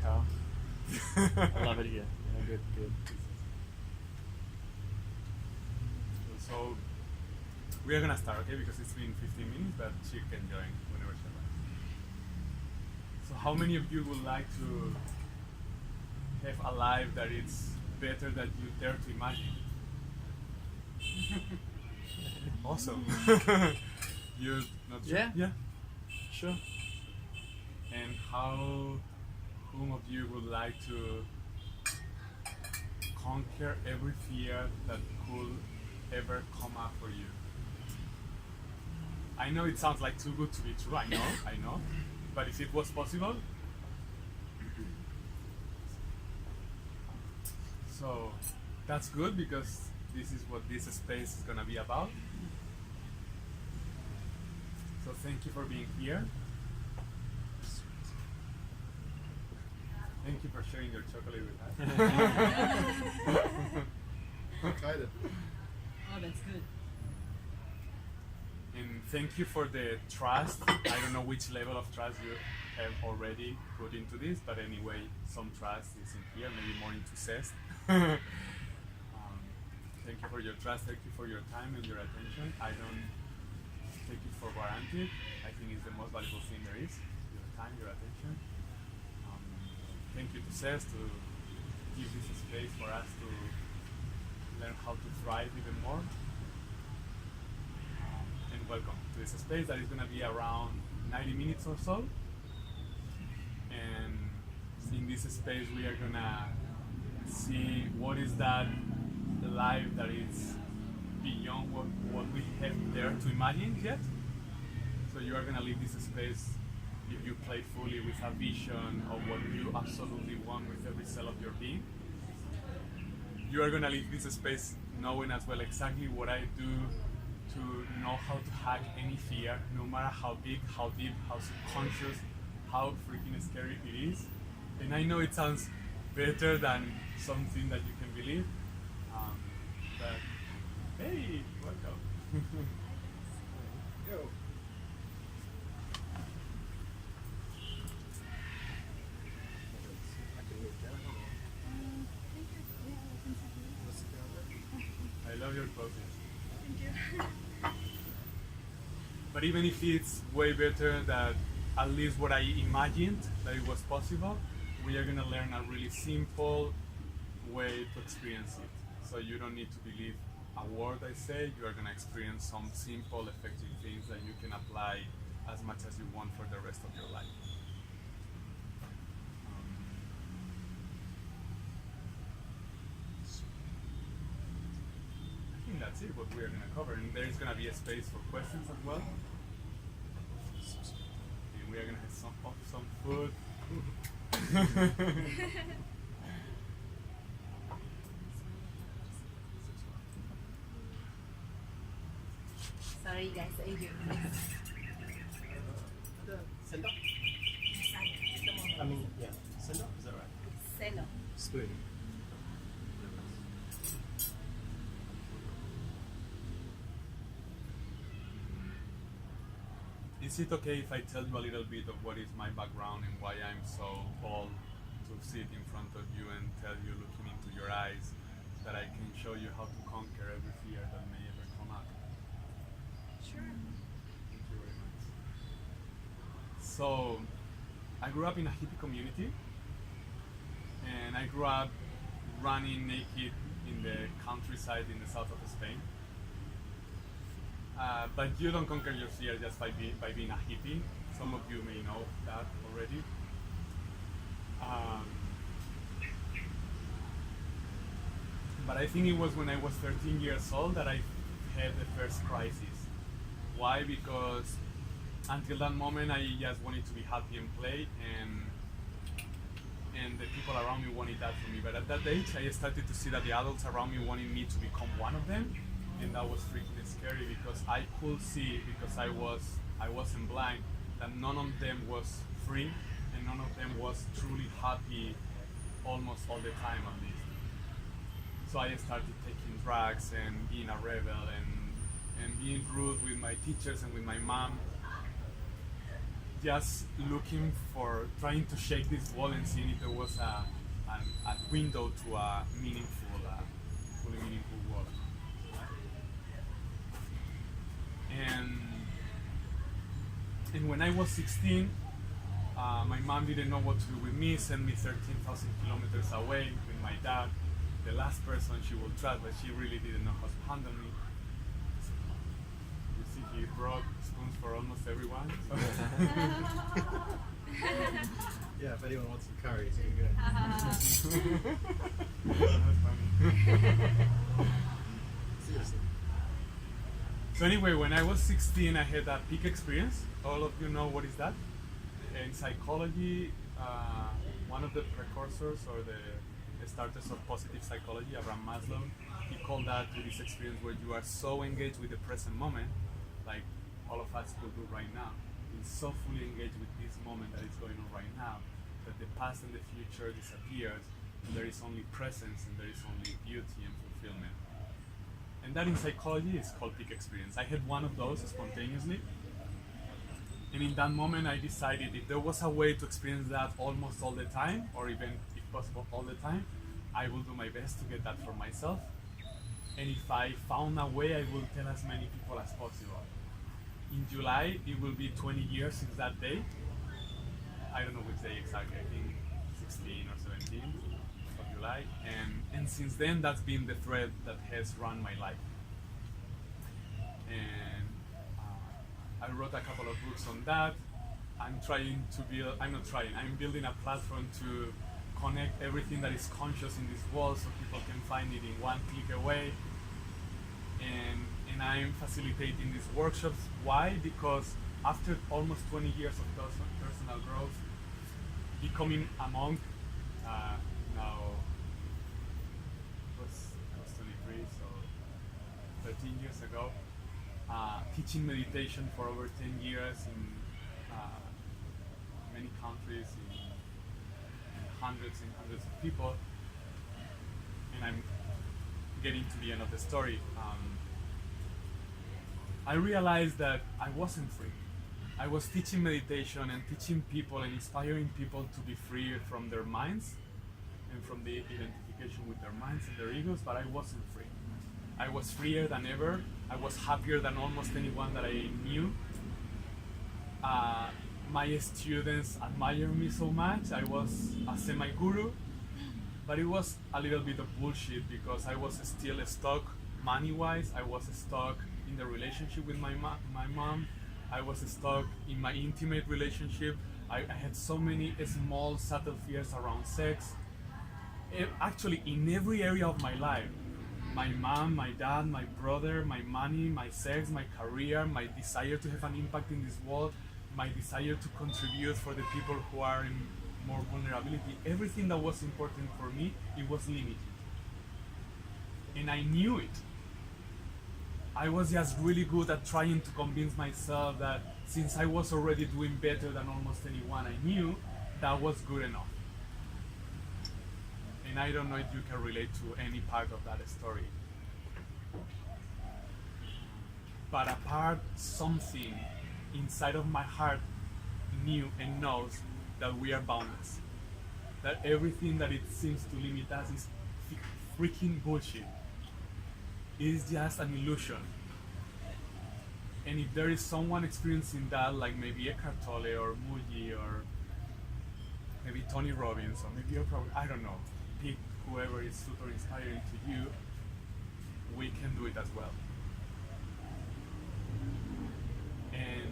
Carl. I love it here. Yeah, good, good. So we are gonna start, okay? Because it's been 15 minutes, but she can join whenever she wants. So how many of you would like to have a life that is better than you dare to imagine? Awesome. You not sure? Yeah. Sure. And whom of you would like to conquer every fear that could ever come up for you? I know it sounds like too good to be true, I know. But if it was possible, so that's good because this is what this space is gonna be about. So thank you for being here. Thank you for sharing your chocolate with us. Excited. Oh, that's good. And thank you for the trust. I don't know which level of trust you have already put into this, but anyway, some trust is in here, maybe more into Cest. Thank you for your trust, thank you for your time and your attention. I don't take it for granted. I think it's the most valuable thing there is, your time, your attention. Thank you to Cest to give this space for us to learn how to thrive even more. And welcome to this space that is going to be around 90 minutes or so. And in this space we are going to see what is that life that is beyond what we have there to imagine yet. So you are going to leave this space, if you play fully with a vision of what you absolutely want with every cell of your being. You are going to leave this space knowing as well exactly what I do to know how to hack any fear, no matter how big, how deep, how subconscious, how freaking scary it is. And I know it sounds better than something that you can believe, but hey, welcome. Yo. I love your poses. Thank you. But even if it's way better than at least what I imagined that it was possible, we are gonna learn a really simple way to experience it. So you don't need to believe a word I say, you are gonna experience some simple, effective things that you can apply as much as you want for the rest of your life. I think that's it, what we are going to cover. And there is going to be a space for questions as well. And we are going to have some food. Sorry guys, I do. Send up? I mean, yeah. Send up, is that right? Seno. Spoon. Is it okay if I tell you a little bit of what is my background and why I'm so bold to sit in front of you and tell you, looking into your eyes, that I can show you how to conquer every fear that may ever come up? Sure. Thank you very much. So, I grew up in a hippie community, and I grew up running naked in the countryside in the south of Spain. But you don't conquer your fear just by being a hippie. Some of you may know that already. But I think it was when I was 13 years old that I had the first crisis. Why? Because until that moment I just wanted to be happy and play, and the people around me wanted that from me. But at that age I started to see that the adults around me wanted me to become one of them. And that was freaking scary because I could see, because I wasn't blind, that none of them was free and none of them was truly happy almost all the time at least. So I started taking drugs and being a rebel and being rude with my teachers and with my mom. just looking for, trying to shake this wall and seeing if there was a window to a meaningful, fully meaningful world. And when I was 16, my mom didn't know what to do with me, sent me 13,000 kilometers away with my dad, the last person she would trust, but she really didn't know how to handle me. You see, he brought spoons for almost everyone. So. Yeah, if anyone wants some curry, it's really good. That's funny. Seriously. So anyway, when I was 16, I had a peak experience. All of you know what is that? In psychology, one of the precursors or the starters of positive psychology, Abraham Maslow, he called that to this experience where you are so engaged with the present moment, like all of us could do right now. You're so fully engaged with this moment that is going on right now, that the past and the future disappears, and there is only presence and there is only beauty and fulfillment. And that in psychology is called peak experience. I had one of those spontaneously. And in that moment, I decided if there was a way to experience that almost all the time, or even if possible all the time, I will do my best to get that for myself. And if I found a way, I will tell as many people as possible. In July, it will be 20 years since that day. I don't know which day exactly, I think 16 or 17 of July. And since then, that's been the thread that has run my life. And I wrote a couple of books on that. I'm building a platform to connect everything that is conscious in this world so people can find it in one click away. And I'm facilitating these workshops. Why? Because after almost 20 years of personal growth, becoming a monk, now I was 23, so 13 years ago. Teaching meditation for over 10 years in many countries, in hundreds and hundreds of people, and I'm getting to the end of the story. I realized that I wasn't free. I was teaching meditation and teaching people and inspiring people to be free from their minds and from the identification with their minds and their egos, but I wasn't free. I was freer than ever. I was happier than almost anyone that I knew. My students admired me so much. I was a semi-guru, but it was a little bit of bullshit because I was still stuck money-wise. I was stuck in the relationship with my mom. I was stuck in my intimate relationship. I had so many small, subtle fears around sex. Actually, in every area of my life. My mom, my dad, my brother, my money, my sex, my career, my desire to have an impact in this world, my desire to contribute for the people who are in more vulnerability, everything that was important for me, it was limited. And I knew it. I was just really good at trying to convince myself that since I was already doing better than almost anyone I knew, that was good enough. And I don't know if you can relate to any part of that story. But a part, something inside of my heart knew and knows that we are boundless. That everything that it seems to limit us is freaking bullshit. It is just an illusion. And if there is someone experiencing that, like maybe Eckhart Tolle or Muji or maybe Tony Robbins or maybe Oprah, I don't know. Pick whoever is super inspiring to you, we can do it as well. And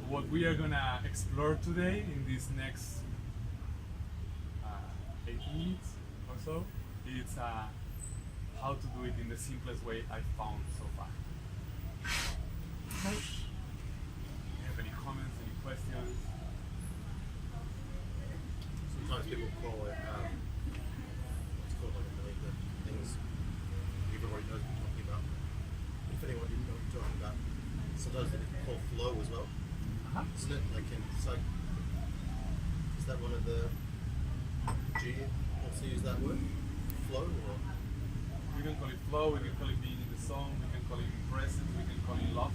what we are gonna explore today in this next 8 minutes or so is how to do it in the simplest way I've found so far. Do you have any comments, any questions? Sometimes people call it, it's called like a million different things. Everybody knows what you're talking about. If anyone didn't know what you're talking about, sometimes they call flow as well. Isn't it? Like in psych, is that one of the, do you also use that word? Flow or? We can call it flow, we can call it being in the zone, we can call it presence, we can call it love.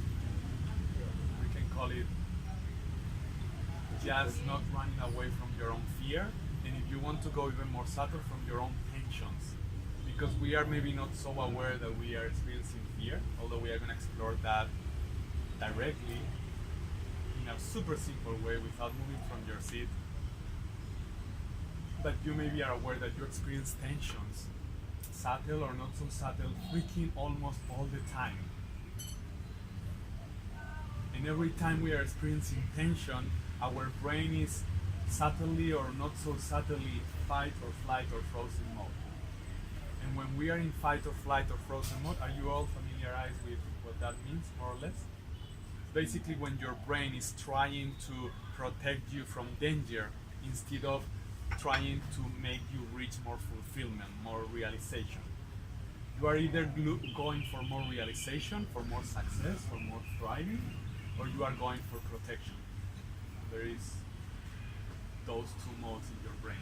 We can call it just not running away from your own fear, and if you want to go even more subtle, from your own tensions. Because we are maybe not so aware that we are experiencing fear, although we are going to explore that directly in a super simple way without moving from your seat. But you maybe are aware that you experience tensions, subtle or not so subtle, freaking almost all the time. And every time we are experiencing tension, our brain is subtly or not so subtly fight or flight or frozen mode. And when we are in fight or flight or frozen mode, are you all familiarized with what that means, more or less? Basically when your brain is trying to protect you from danger instead of trying to make you reach more fulfillment, more realization. You are either going for more realization, for more success, for more thriving, or you are going for protection. There is those two modes in your brain.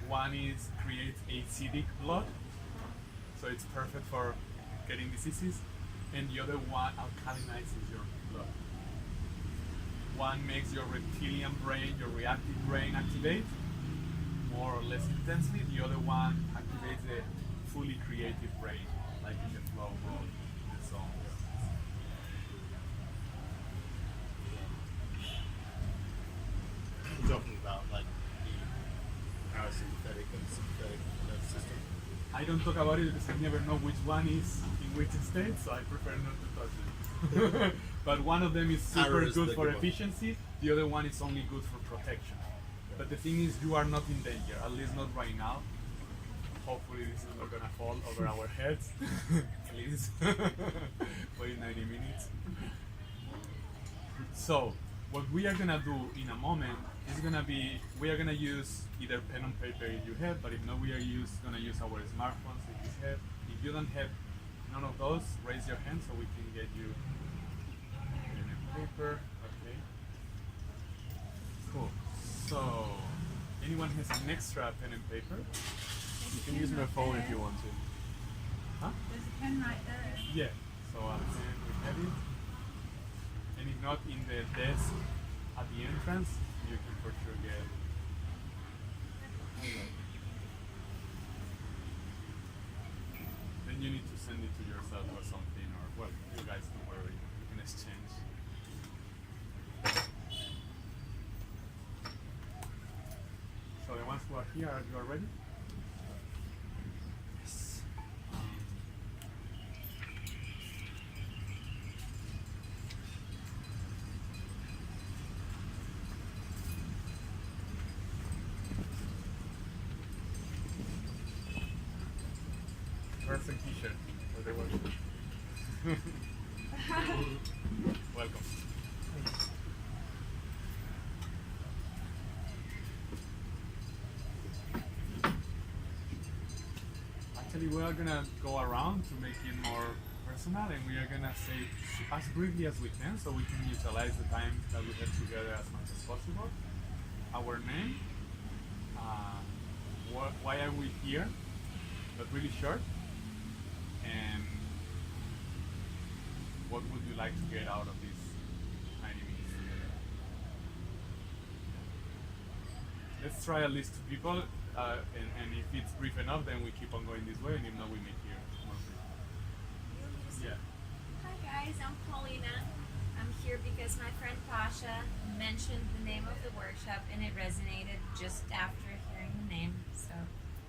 One is creates acidic blood, so it's perfect for getting diseases, and the other one alkalinizes your blood. One makes your reptilian brain, your reactive brain activate more or less intensely. The other one activates the fully creative brain, like in the flow mode, in the zone. You're talking about like the parasympathetic and sympathetic nervous system. I don't talk about it because I never know which one is in which state, so I prefer not to touch it. But one of them is super Arrow is good the for good one. efficiency, the other one is only good for protection. But the thing is, you are not in danger, at least not right now. Hopefully this is not gonna fall over our heads, please. Wait 90 minutes. So, what we are gonna do in a moment is gonna be, we are gonna use either pen and paper if you have, but if not, we are gonna use our smartphones if you have. If you don't have none of those, raise your hand so we can get you pen and paper. Okay. Cool. So, anyone has an extra pen and paper? You can use my phone if you want to. Huh? There's a pen right there. Yeah. So a pen, we have it. And if not, in the desk at the entrance, you can for sure get. Then you need to send it to yourself or something, or well, you guys don't worry, you can exchange. So the ones who are here, you are ready? Yes. Perfect t-shirt for the workshop. Welcome. Actually, we are gonna go around to make it more personal, and we are gonna say as briefly as we can, so we can utilize the time that we have together as much as possible. Our name, why are we here, but really short, and what would you like to get out of these 90 minutes together? Let's try at least 2 people, and if it's brief enough, then we keep on going this way, and if not, we make here more brief. Yeah. Hi guys, I'm Paulina. I'm here because my friend Pasha mentioned the name of the workshop and it resonated just after hearing the name. So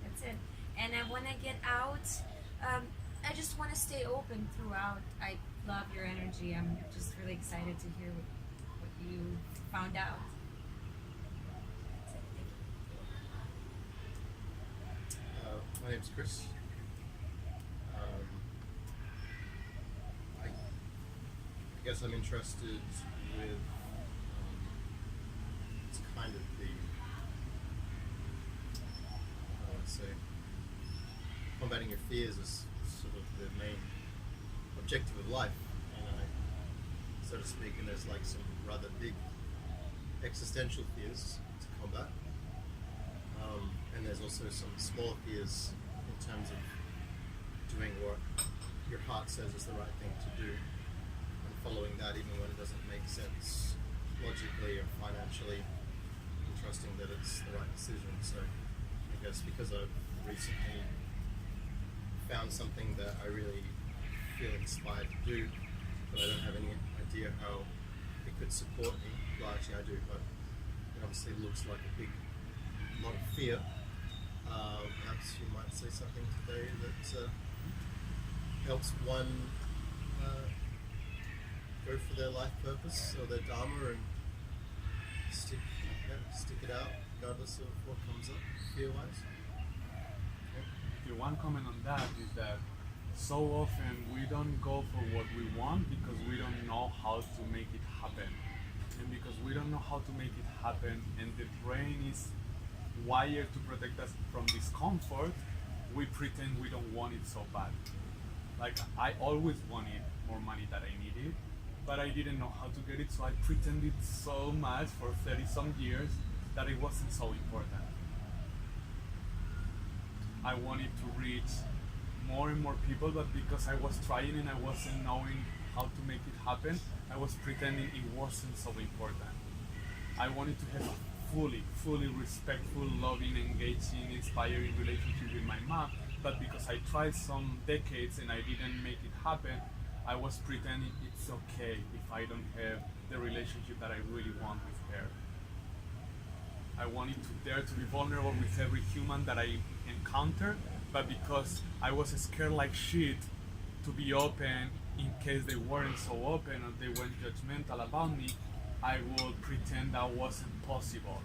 that's it. And I want to get out. I just want to stay open throughout. I love your energy. I'm just really excited to hear what you found out. That's it. Thank you. My name's Chris. I guess I'm interested with it's kind of the I want to say combating your fears is sort of the main objective of life, and so to speak, and there's like some rather big existential fears to combat, and there's also some smaller fears in terms of doing what your heart says is the right thing to do and following that even when it doesn't make sense logically or financially, and trusting that it's the right decision. So I guess because I've recently found something that I really feel inspired to do, but I don't have any idea how it could support me. Well, actually I do, but it obviously looks like a lot of fear. Perhaps you might say something today that helps one go for their life purpose or their dharma and stick it out regardless of what comes up fear-wise. The one comment on that is that so often we don't go for what we want because we don't know how to make it happen. And because we don't know how to make it happen and the brain is wired to protect us from discomfort, we pretend we don't want it so bad. Like I always wanted more money than I needed, but I didn't know how to get it, so I pretended so much for 30 some years that it wasn't so important. I wanted to reach more and more people, but because I was trying and I wasn't knowing how to make it happen, I was pretending it wasn't so important. I wanted to have a fully respectful, loving, engaging, inspiring relationship with my mom, but because I tried some decades and I didn't make it happen, I was pretending it's okay if I don't have the relationship that I really want with her. I wanted to dare to be vulnerable with every human that I encounter, but because I was scared like shit to be open in case they weren't so open or they weren't judgmental about me, I would pretend that wasn't possible.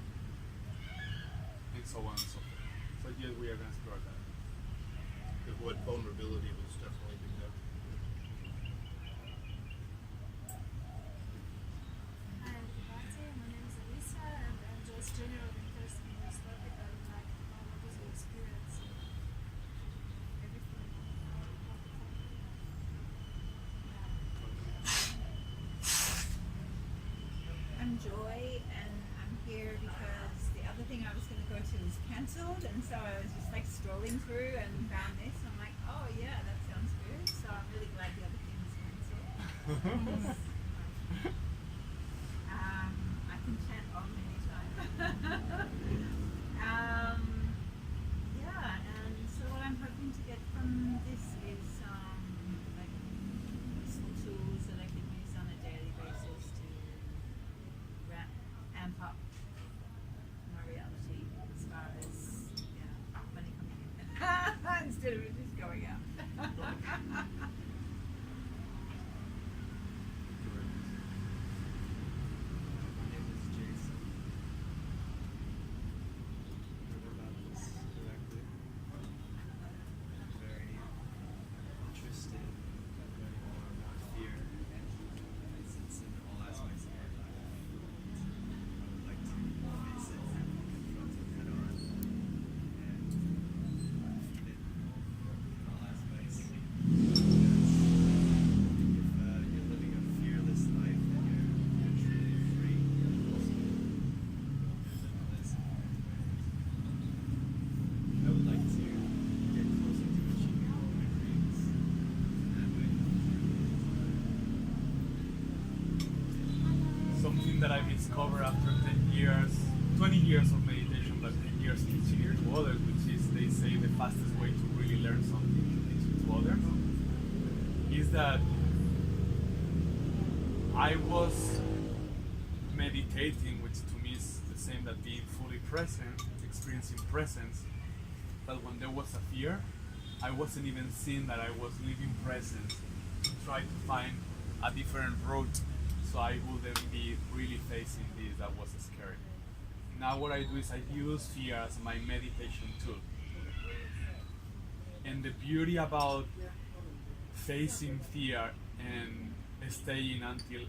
And so on and so forth. So yes, we are going to explore that. The word vulnerability was definitely big there. Hi, everybody. My name is Elisa, and I'm just generally interested in this topic. I would like to know what is your experience in everything. I'm Joy, and I'm here because the other thing I was going to go to was cancelled, and so I was just like scrolling through and found this. And I'm like, oh yeah, that sounds good. So I'm really glad the other thing was cancelled. I can chat on anytime. Yeah, and so what I'm hoping to get from this is like useful tools that I can use on a daily basis to amp up my reality as far as money coming in instead of it just going out. My name is Jason. Heard about this directly. I'm very interested in learning more about fear as it's in all aspects of our life. I would like to face it, confront it head on, and defeat it in all aspects. Because if you're living a fearless life, then you're truly free. I would like to get closer to achieving all my dreams that way. Something that I've discovered after 10 years, 20 years of meditation, but 10 years teaching it to others, which is, they say, the fastest way to really learn something, to teach it to others, is that I was meditating, which to me is the same that being fully present, experiencing presence, but when there was a fear, I wasn't even seeing that I was living presence to try to find a different route so I wouldn't be really facing this that was scary. Now what I do is I use fear as my meditation tool. And the beauty about facing fear and staying until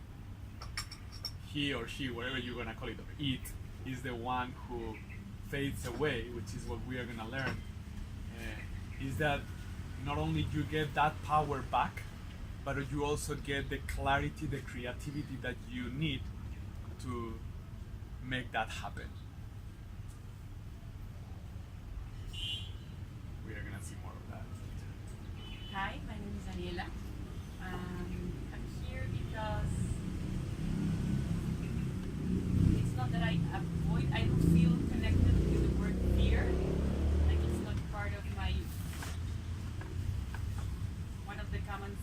he or she, whatever you're gonna call it, or it, is the one who fades away, which is what we are gonna learn, is that not only you get that power back, but you also get the clarity, the creativity that you need to make that happen. We are gonna see more of that. Hi, my name is Daniela. I'm here because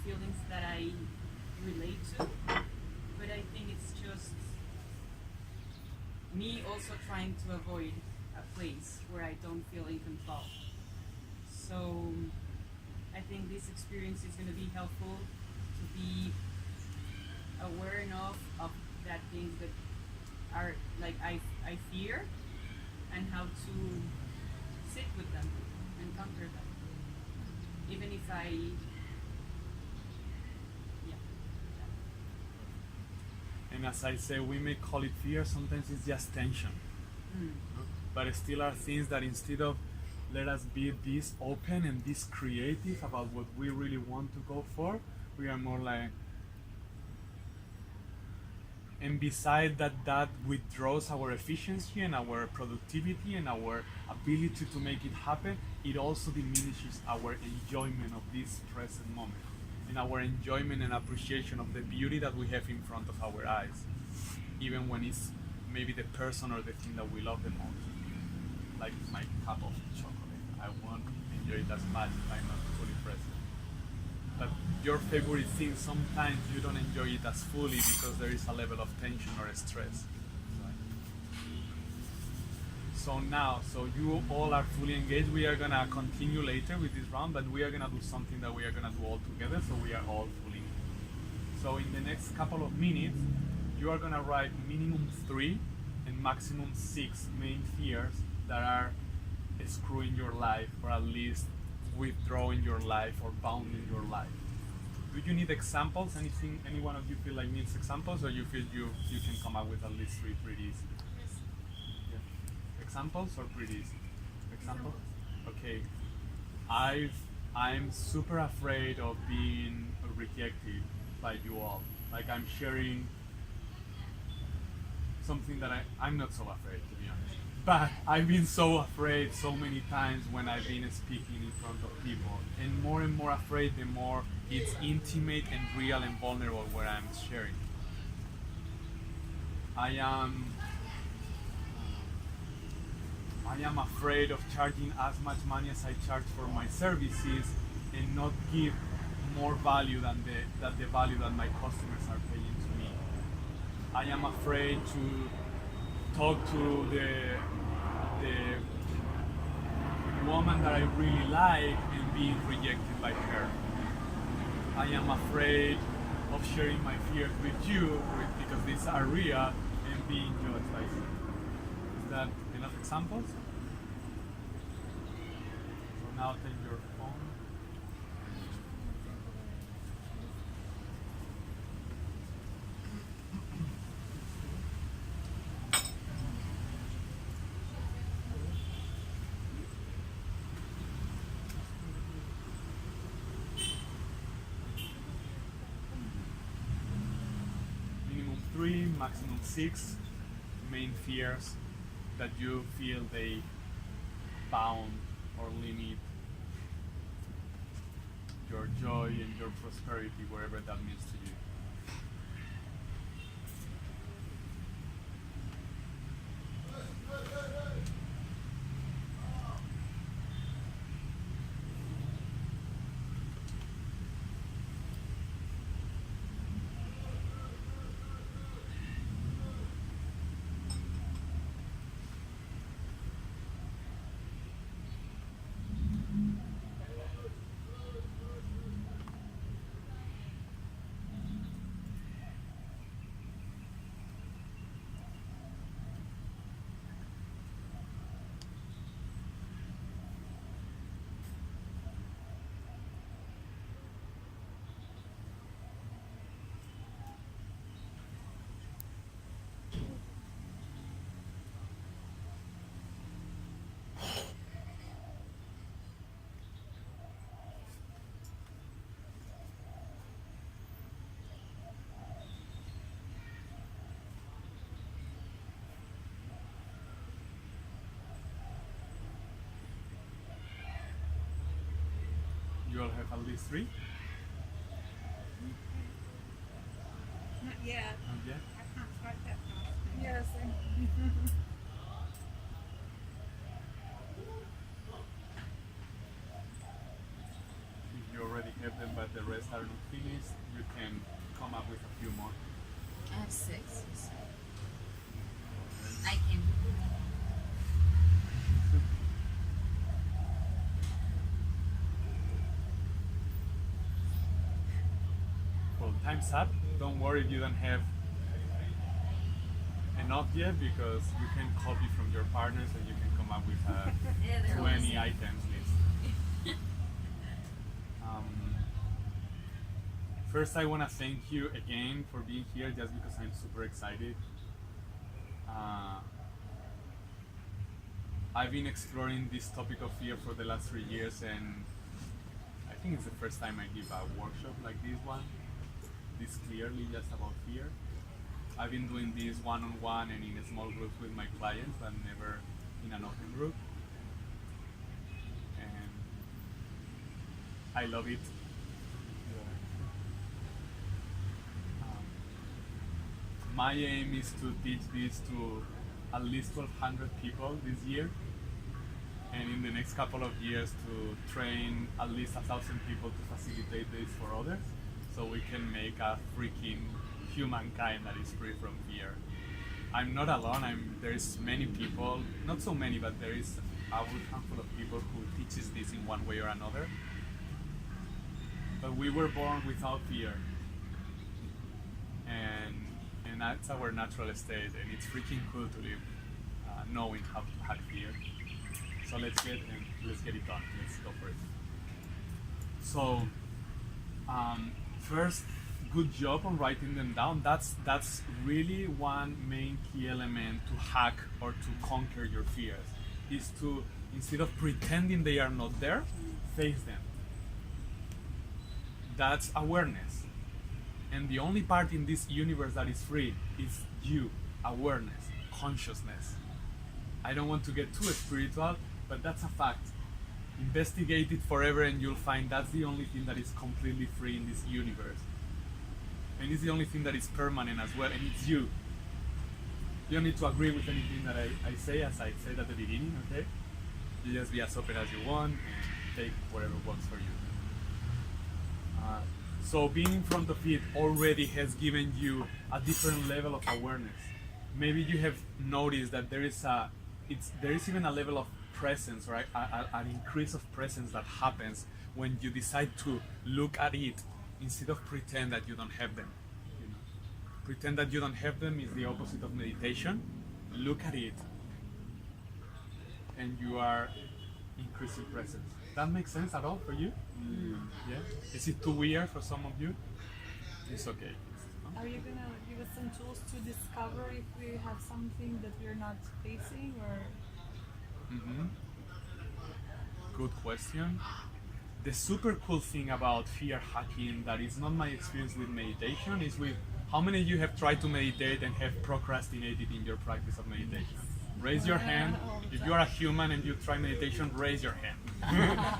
feelings that I relate to, but I think it's just me also trying to avoid a place where I don't feel in control. So I think this experience is going to be helpful to be aware enough of that things that are like I fear, and how to sit with them and conquer them, even if I And as I say, we may call it fear, sometimes it's just tension. But it still are things that instead of let us be this open and this creative about what we really want to go for, we are more like, and beside that withdraws our efficiency and our productivity and our ability to make it happen, it also diminishes our enjoyment of this present moment and our enjoyment and appreciation of the beauty that we have in front of our eyes, even when it's maybe the person or the thing that we love the most. Like my cup of chocolate, I won't enjoy it as much if I'm not fully present. But your favorite thing, sometimes you don't enjoy it as fully because there is a level of tension or stress. So now, so you all are fully engaged. We are gonna continue later with this round, but we are gonna do something that we are gonna do all together, so we are all fully engaged. So in the next couple of minutes, you are gonna write minimum 3 and maximum 6 main fears that are screwing your life, or at least withdrawing your life or bounding your life. Do you need examples? Anything? Any one of you feel like needs examples, or you feel you can come up with at least 3 pretty easy? Yeah. Examples or pretty easy? Examples? Okay. I'm super afraid of being rejected by you all. Like I'm sharing something that I'm not so afraid, to be honest. But I've been so afraid so many times when I've been speaking in front of people, and more afraid the more it's intimate and real and vulnerable where I'm sharing. I am afraid of charging as much money as I charge for my services and not give more value than the value that my customers are paying to me. I am afraid to talk to the woman that I really like and being rejected by her. I am afraid of sharing my fears with you because these are real and being judged by you. Is that enough examples? So now take your phone. Minimum 3, maximum 6 main fears that you feel they bound or limit your joy and your prosperity, wherever that means to you. You all have at least 3? Not yet. Not yet? I can't type that fast. Yes. If you already have them but the rest are not finished, you can come up with a few more. I have 6. So. I can. Well, time's up. Don't worry if you don't have enough yet, because you can copy from your partners and you can come up with a Yeah, they're 20 awesome. items list. First, I want to thank you again for being here, just because I'm super excited. I've been exploring this topic of fear for the last 3 years, and I think it's the first time I give a workshop like this one, this clearly just about fear. I've been doing this one-on-one and in small groups with my clients, but never in an open group. And I love it. My aim is to teach this to at least 1,200 people this year, and in the next couple of years to train at least 1,000 people to facilitate this for others, so we can make a freaking humankind that is free from fear. I'm not alone. There's many people, not so many, but there is a good handful of people who teaches this in one way or another. But we were born without fear, and that's our natural state, and it's freaking cool to live knowing how to hack fear. So let's get it done. Let's go for it. So first, good job on writing them down. That's really one main key element to hack or to conquer your fears, is to, instead of pretending they are not there, face them. That's awareness. And the only part in this universe that is free is you, awareness, consciousness. I don't want to get too spiritual, but that's a fact. Investigate it forever and you'll find that's the only thing that is completely free in this universe. And it's the only thing that is permanent as well, and it's you. You don't need to agree with anything that I say, as I said at the beginning, okay? You just be as open as you want and take whatever works for you. So being in front of it already has given you a different level of awareness. Maybe you have noticed that there is even a level of presence, right? An increase of presence that happens when you decide to look at it instead of pretend that you don't have them. You know? Pretend that you don't have them is the opposite of meditation. Look at it, and you are increasing presence. That makes sense at all for you? Yeah? Is it too weird for some of you? It's okay. Are you gonna give us some tools to discover if we have something that we're not facing, or? Good question. The super cool thing about fear hacking that is not my experience with meditation is with how many of you have tried to meditate and have procrastinated in your practice of meditation? Raise your hand. If you are a human and you try meditation, raise your hand.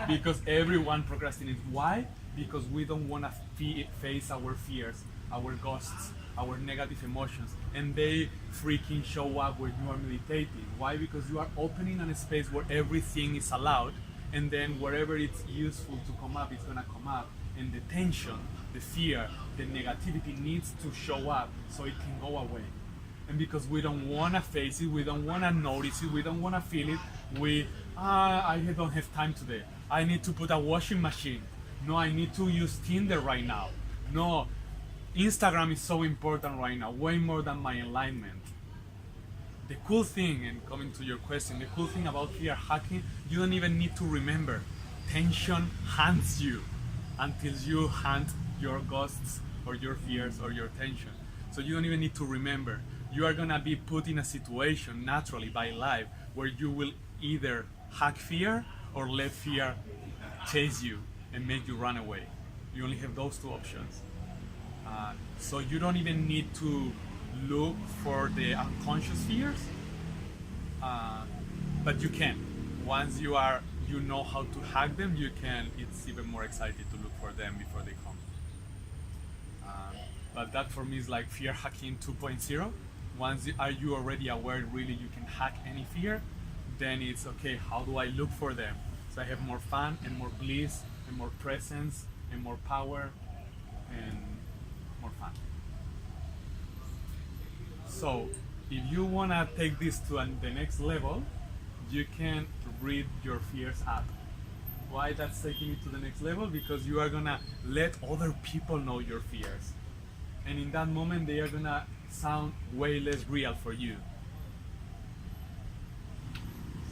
Because everyone procrastinates. Why? Because we don't want to face our fears, our ghosts, our negative emotions, and they freaking show up when you are meditating. Why? Because you are opening a space where everything is allowed, and then wherever it's useful to come up, it's gonna come up, and the tension, the fear, the negativity needs to show up so it can go away. And because we don't want to face it, we don't want to notice it, we don't want to feel it, I don't have time today. I need to put a washing machine. No, I need to use Tinder right now. No, Instagram is so important right now, way more than my alignment. The cool thing, and coming to your question, the cool thing about fear hacking, you don't even need to remember. Tension hunts you until you hunt your ghosts or your fears or your tension. So you don't even need to remember. You are gonna be put in a situation naturally by life where you will either hack fear or let fear chase you and make you run away. You only have those two options. So you don't even need to look for the unconscious fears, but you can. Once you know how to hack them, you can. It's even more exciting to look for them before they come. But that for me is like fear hacking 2.0. Once you already aware really you can hack any fear, then it's okay, how do I look for them? So I have more fun and more bliss and more presence and more power and more fun. So if you want to take this to the next level, you can read your fears up. Why that's taking it to the next level? Because you are gonna let other people know your fears, and in that moment they are gonna sound way less real for you.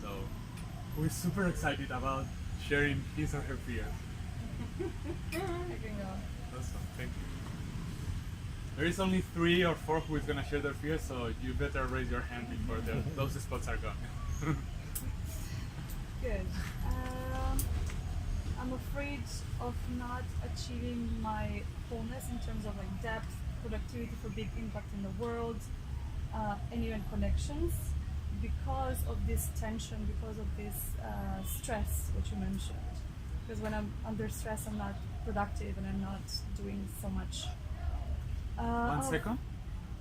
So we're super excited about sharing his or her fears. Awesome, thank you. There is only 3 or 4 who is gonna share their fears, so you better raise your hand before those spots are gone. Good. I'm afraid of not achieving my wholeness in terms of like depth, productivity for big impact in the world, and even connections, because of this tension, because of this stress which you mentioned. Because when I'm under stress, I'm not productive and I'm not doing so much. One second.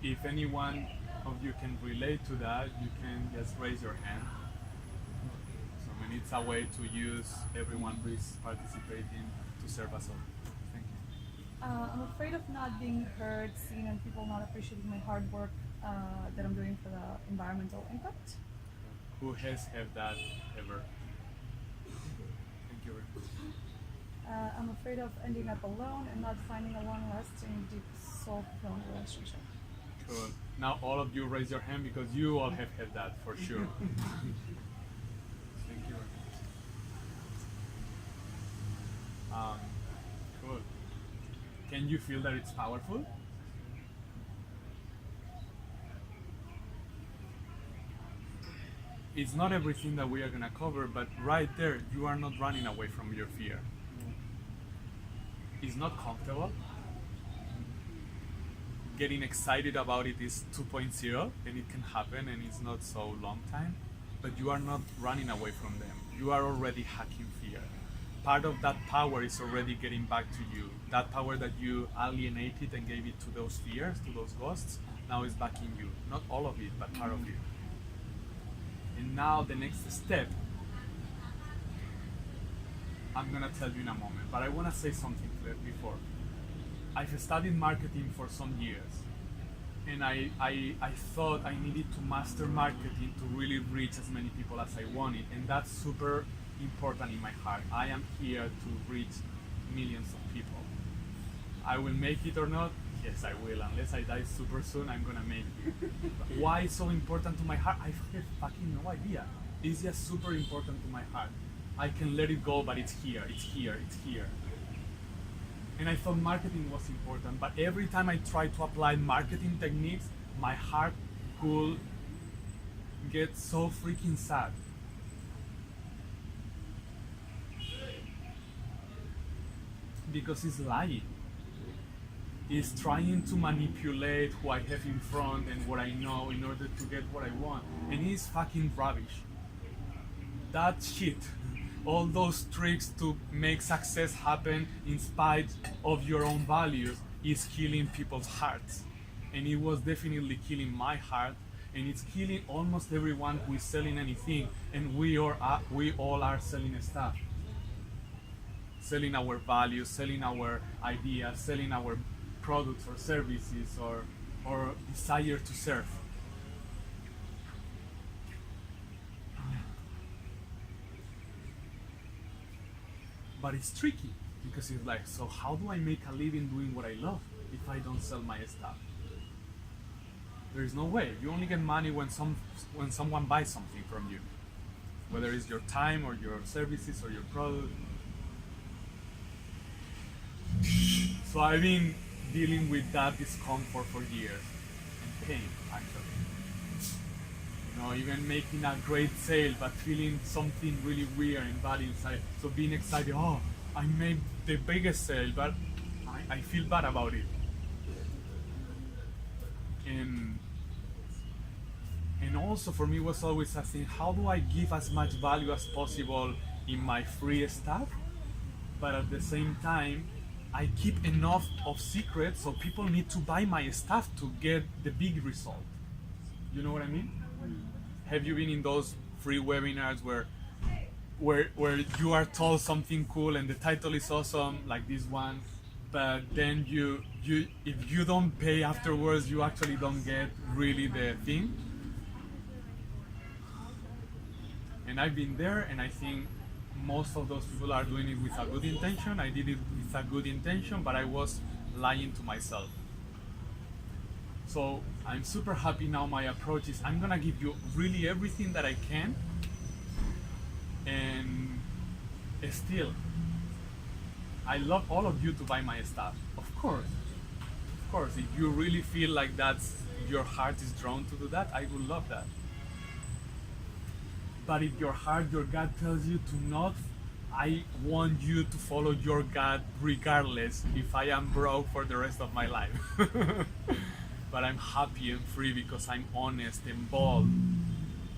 If anyone of you can relate to that, you can just raise your hand. So I mean, it's a way to use everyone who is participating to serve us all. Thank you. I'm afraid of not being heard, seen, and people not appreciating my hard work that I'm doing for the environmental impact. Who has had that ever? Thank you very much. I'm afraid of ending up alone and not finding a long-lasting, deep, soul-fulfilling relationship. Cool. Now all of you raise your hand because you all have had that for sure. Thank you very much. Cool. Can you feel that it's powerful? It's not everything that we are gonna cover, but right there, you are not running away from your fear. It's not comfortable. Getting excited about it is 2.0, and it can happen, and it's not so long time, but you are not running away from them. You are already hacking fear. Part of that power is already getting back to you. That power that you alienated and gave it to those fears, to those ghosts, now is back in you. Not all of it, but part of you. And now the next step, I'm gonna tell you in a moment, but I wanna say something before. I've studied marketing for some years, and I thought I needed to master marketing to really reach as many people as I wanted, and that's super important in my heart. I am here to reach millions of people. I will make it or not? Yes, I will. Unless I die super soon, I'm gonna make it. Why it's so important to my heart? I have fucking no idea. It's just super important to my heart. I can let it go, but it's here, it's here, it's here. And I thought marketing was important, but every time I try to apply marketing techniques, my heart could get so freaking sad. Because it's lying. It's trying to manipulate who I have in front and what I know in order to get what I want. And it's fucking rubbish. That shit, all those tricks to make success happen in spite of your own values, is killing people's hearts. And it was definitely killing my heart, and it's killing almost everyone who is selling anything, and we all are selling stuff. Selling our values, selling our ideas, selling our products or services or desire to serve. But it's tricky because it's like, so how do I make a living doing what I love if I don't sell my stuff? There is no way. You only get money when someone buys something from you, whether it's your time or your services or your product. So I've been dealing with that discomfort for years, and pain actually. You know, even making a great sale but feeling something really weird and bad inside. So being excited, oh, I made the biggest sale, but I feel bad about it. And also for me was always a thing, how do I give as much value as possible in my free stuff, but at the same time I keep enough of secrets so people need to buy my stuff to get the big result. You know what I mean? Have you been in those free webinars where where you are told something cool and the title is awesome, like this one, but then you if you don't pay afterwards, you actually don't get really the thing. And I've been there, and I think most of those people are doing it with a good intention. I did it with a good intention, but I was lying to myself. So I'm super happy now. My approach is I'm gonna give you really everything that I can, and still, I love all of you to buy my stuff. Of course, if you really feel like that's your heart is drawn to do that, I would love that. But if your heart, your gut tells you to not, I want you to follow your gut regardless if I am broke for the rest of my life. But I'm happy and free because I'm honest and bold.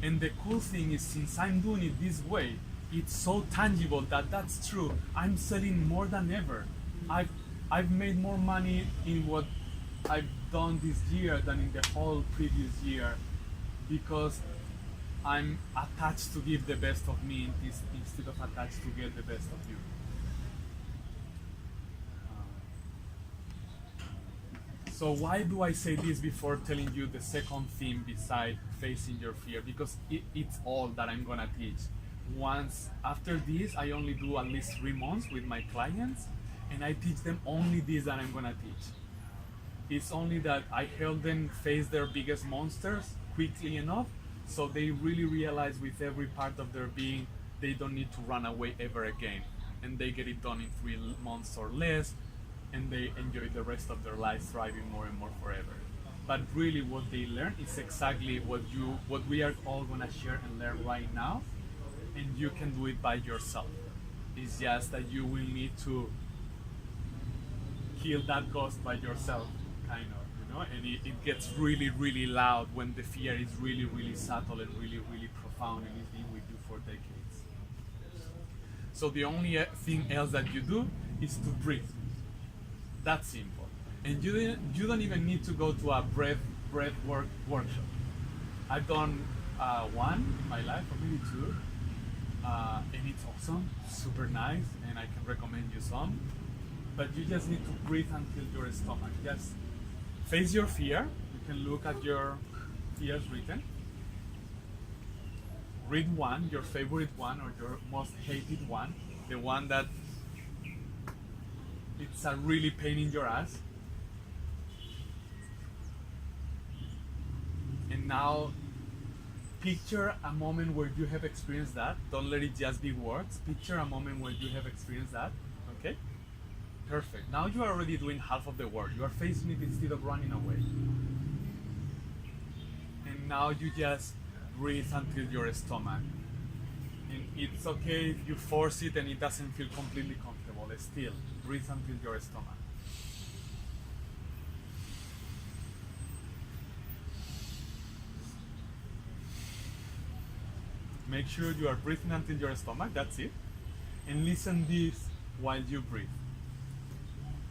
And the cool thing is, since I'm doing it this way, it's so tangible that that's true. I'm selling more than ever. I've made more money in what I've done this year than in the whole previous year, because I'm attached to give the best of me instead of attached to get the best of you. So why do I say this before telling you the second theme beside facing your fear? Because it's all that I'm gonna teach. Once after this, I only do at least 3 months with my clients, and I teach them only this that I'm gonna teach. It's only that I help them face their biggest monsters quickly enough, so they really realize with every part of their being they don't need to run away ever again, and they get it done in 3 months or less, and they enjoy the rest of their lives thriving more and more forever. But really what they learn is exactly what we are all gonna share and learn right now, and you can do it by yourself. It's just that you will need to kill that ghost by yourself, kind of, and it gets really, really loud when the fear is really, really subtle and really, really profound, and it's been with you for decades. So the only thing else that you do is to breathe. That's simple. And you don't even need to go to a breath work workshop. I've done one in my life, or maybe 2, and it's awesome, super nice, and I can recommend you some. But you just need to breathe until your stomach. Just face your fear. You can look at your fears written. Read one, your favorite one or your most hated one, the one that it's a really pain in your ass. And now picture a moment where you have experienced that. Don't let it just be words. Picture a moment where you have experienced that. Okay? Perfect. Now you are already doing half of the work. You are facing it instead of running away. And now you just breathe until your stomach. And it's okay if you force it and it doesn't feel completely comfortable. Still, breathe until your stomach. Make sure you are breathing until your stomach, that's it. And listen this while you breathe.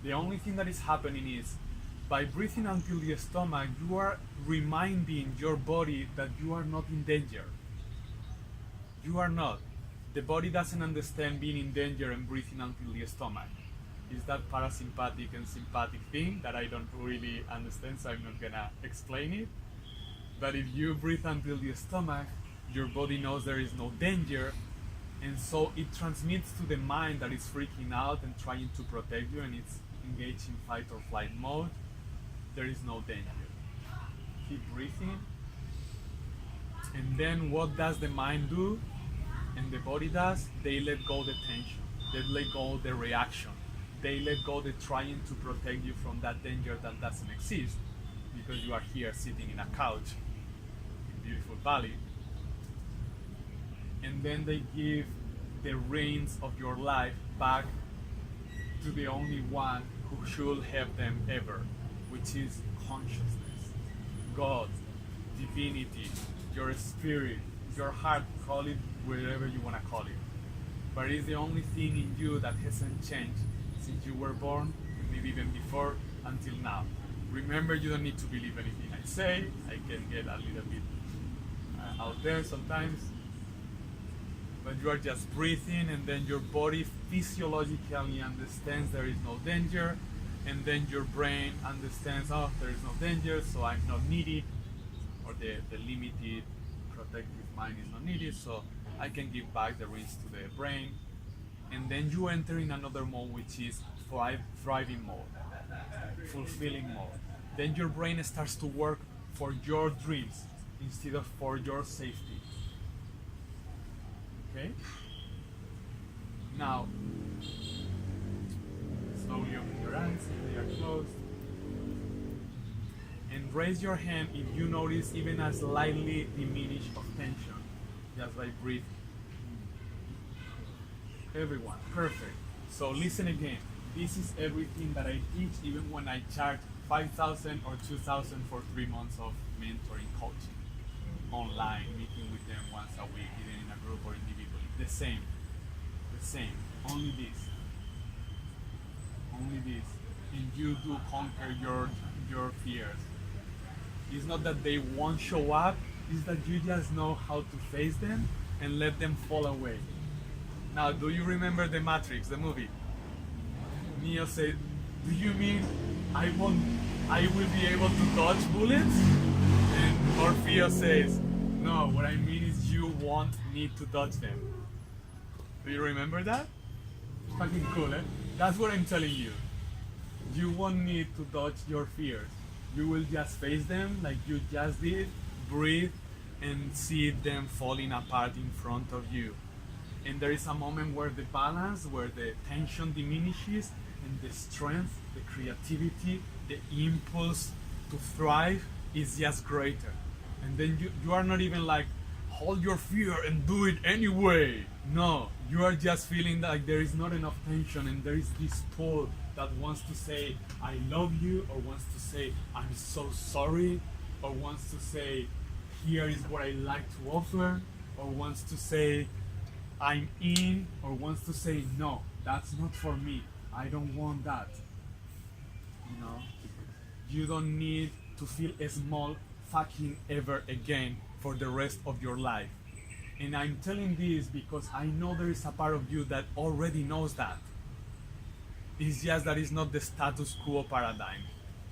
The only thing that is happening is, by breathing until the stomach, you are reminding your body that you are not in danger. You are not. The body doesn't understand being in danger and breathing until the stomach. It's that parasympathetic and sympathetic thing that I don't really understand, so I'm not gonna explain it. But if you breathe until the stomach, your body knows there is no danger, and so it transmits to the mind that it's freaking out and trying to protect you, and it's engaged in fight or flight mode. There is no danger. Keep breathing. And then what does the mind do? And the body does? They let go the tension. They let go the reaction. They let go the trying to protect you from that danger that doesn't exist, because you are here sitting in a couch in beautiful Bali. And then they give the reins of your life back to the only one who should have them ever, which is consciousness, God, divinity, your spirit, your heart, call it wherever you want to call it. But it's the only thing in you that hasn't changed since you were born, maybe even before, until now. Remember, you don't need to believe anything I say. I can get a little bit out there sometimes. but you are just breathing, and then your body physiologically understands there is no danger, and then your brain understands, oh, there is no danger, so I'm not needed, or the limited protective mind is not needed, so I can give back the risk to the brain. And then you enter in another mode, which is thriving mode, fulfilling mode. Then your brain starts to work for your dreams instead of for your safety. Okay? Now, slowly open your eyes if they are closed. And raise your hand if you notice even a slightly diminished of tension, just by breathing. Everyone, perfect. So listen again. This is everything that I teach, even when I charge 5,000 or 2,000 for 3 months of mentoring coaching online, meeting with them once a week, either in a group or individually. The same, only this, and you do conquer your fears. It's not that they won't show up, it's that you just know how to face them and let them fall away. Now, do you remember The Matrix, the movie? Neo said, do you mean I will be able to dodge bullets? And Morpheus says, no, what I mean is you won't need to dodge them. Do you remember that? Fucking cool, eh? That's what I'm telling you. You won't need to dodge your fears. You will just face them like you just did, breathe, and see them falling apart in front of you. And there is a moment where the balance, where the tension diminishes, and the strength, the creativity, the impulse to thrive is just greater. And then you are not even like, hold your fear and do it anyway. No, you are just feeling like there is not enough tension, and there is this pull that wants to say, I love you, or wants to say, I'm so sorry, or wants to say, here is what I like to offer, or wants to say, I'm in, or wants to say, no, that's not for me. I don't want that. You know? You don't need to feel small fucking ever again for the rest of your life. And I'm telling this because I know there is a part of you that already knows that. It's just that it's not the status quo paradigm.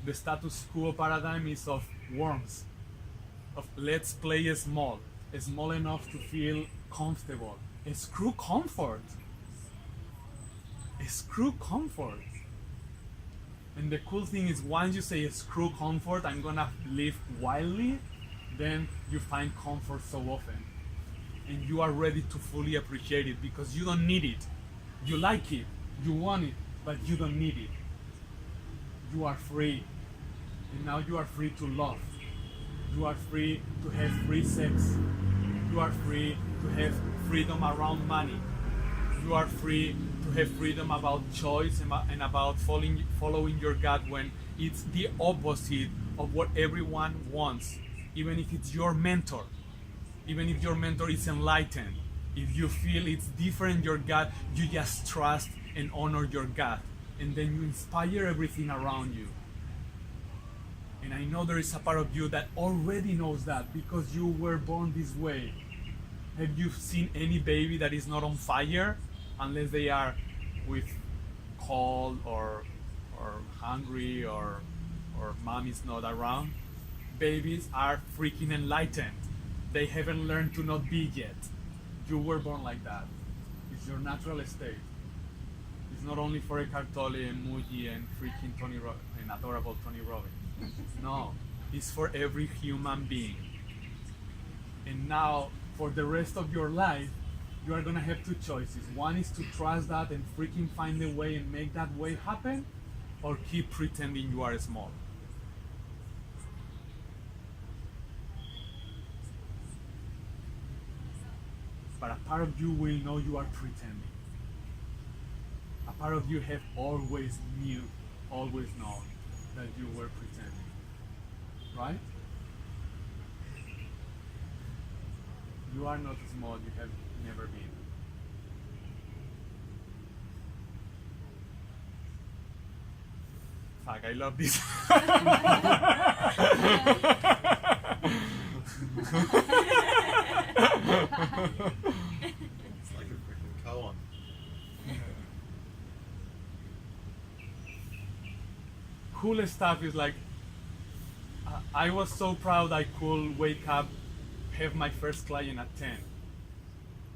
The status quo paradigm is of worms, of let's play small enough to feel comfortable. Screw comfort. Screw comfort. And the cool thing is, once you say screw comfort, I'm gonna live wildly, then you find comfort so often. And you are ready to fully appreciate it because you don't need it. You like it, you want it, but you don't need it. You are free. And now you are free to love. You are free to have free sex. You are free to have freedom around money. You are free to have freedom about choice and about following your gut when it's the opposite of what everyone wants. Even if it's your mentor. Even if your mentor is enlightened. If you feel it's different your gut, you just trust and honor your gut. And then you inspire everything around you. And I know there is a part of you that already knows that because you were born this way. Have you seen any baby that is not on fire unless they are with cold or hungry or mom is not around? Babies are freaking enlightened. They haven't learned to not be yet. You were born like that. It's your natural state. It's not only for Eckhart Tolle and Muji and freaking and adorable Tony Robbins. No, it's for every human being. And now, for the rest of your life, you are gonna have two choices. One is to trust that and freaking find a way and make that way happen, or keep pretending you are small. But a part of you will know you are pretending. A part of you have always known that you were pretending. Right? You are not small, you have never been. Fuck, I love this. coolest stuff is like I was so proud I could wake up, have my first client at 10.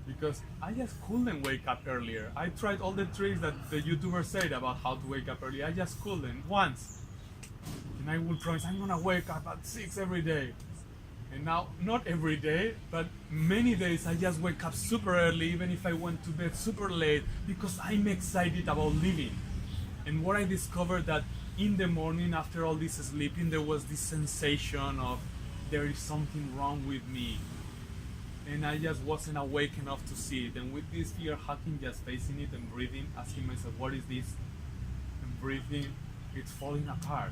Because I just couldn't wake up earlier. I tried all the tricks that the YouTubers said about how to wake up early. I just couldn't once. And I will promise I'm gonna wake up at 6 every day. And now, not every day, but many days I just wake up super early, even if I went to bed super late, because I'm excited about living. And what I discovered that in the morning after all this sleeping, there was this sensation of there is something wrong with me. And I just wasn't awake enough to see it. And with this fear hacking, just facing it and breathing, asking myself, what is this? And breathing, it's falling apart.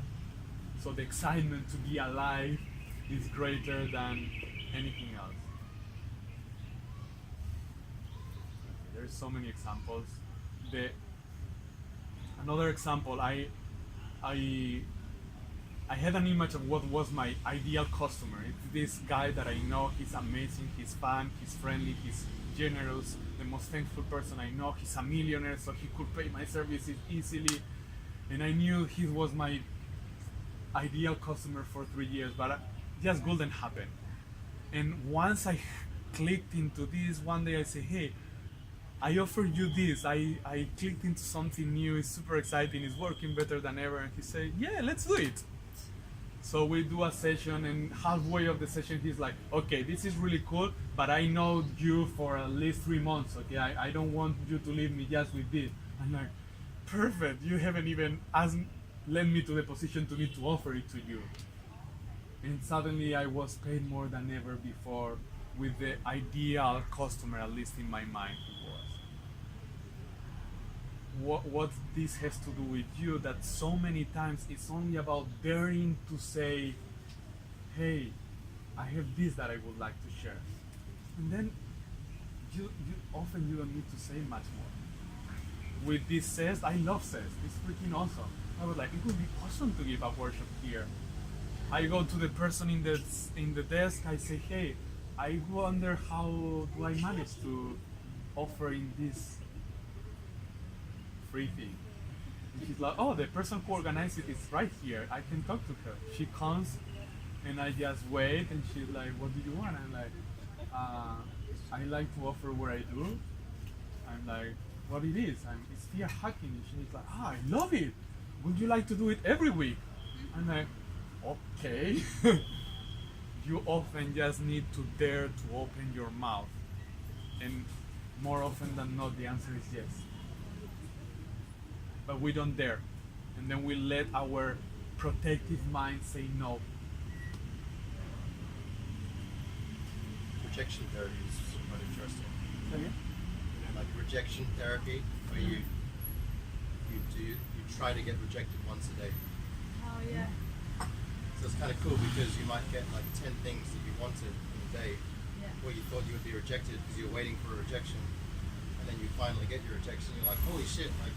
So the excitement to be alive is greater than anything else. There's so many examples. Another example, I had an image of what was my ideal customer. It's this guy that I know, he's amazing, he's fun, he's friendly, he's generous, the most thankful person I know. He's a millionaire, so he could pay my services easily. And I knew he was my ideal customer for 3 years, but it just couldn't happen. And once I clicked into this, one day I say, hey, I offer you this. I clicked into something new, it's super exciting, it's working better than ever. And he said, yeah, let's do it. So we do a session, and halfway of the session he's like, okay, this is really cool, but I know you for at least 3 months, okay? I don't want you to leave me just with this. I'm like, perfect, you haven't even led me to the position to need to offer it to you. And suddenly I was paid more than ever before with the ideal customer, at least in my mind he was. What this has to do with you, that so many times it's only about daring to say, hey, I have this that I would like to share. And then you often you don't need to say much more. With this CES, I love CES, it's freaking awesome. I was like, it would be awesome to give a workshop here. I go to the person in the desk, I say, hey, I wonder how do I manage to offer in this free thing. And she's like, oh, the person who organized it is right here. I can talk to her. She comes and I just wait, and she's like, what do you want? I'm like, I like to offer what I do. I'm like, what it is? It's fear hacking. And she's like, I love it. Would you like to do it every week? I'm like, okay. You often just need to dare to open your mouth. And more often than not, the answer is yes. But we don't dare. And then we let our protective mind say no. Rejection therapy is quite interesting. Okay. Like rejection therapy, where you try to get rejected once a day. Oh yeah. So it's kind of cool because you might get like 10 things that you wanted in a day, Yeah. where you thought you would be rejected because you were waiting for a rejection, and then you finally get your rejection. You're like, holy shit! Like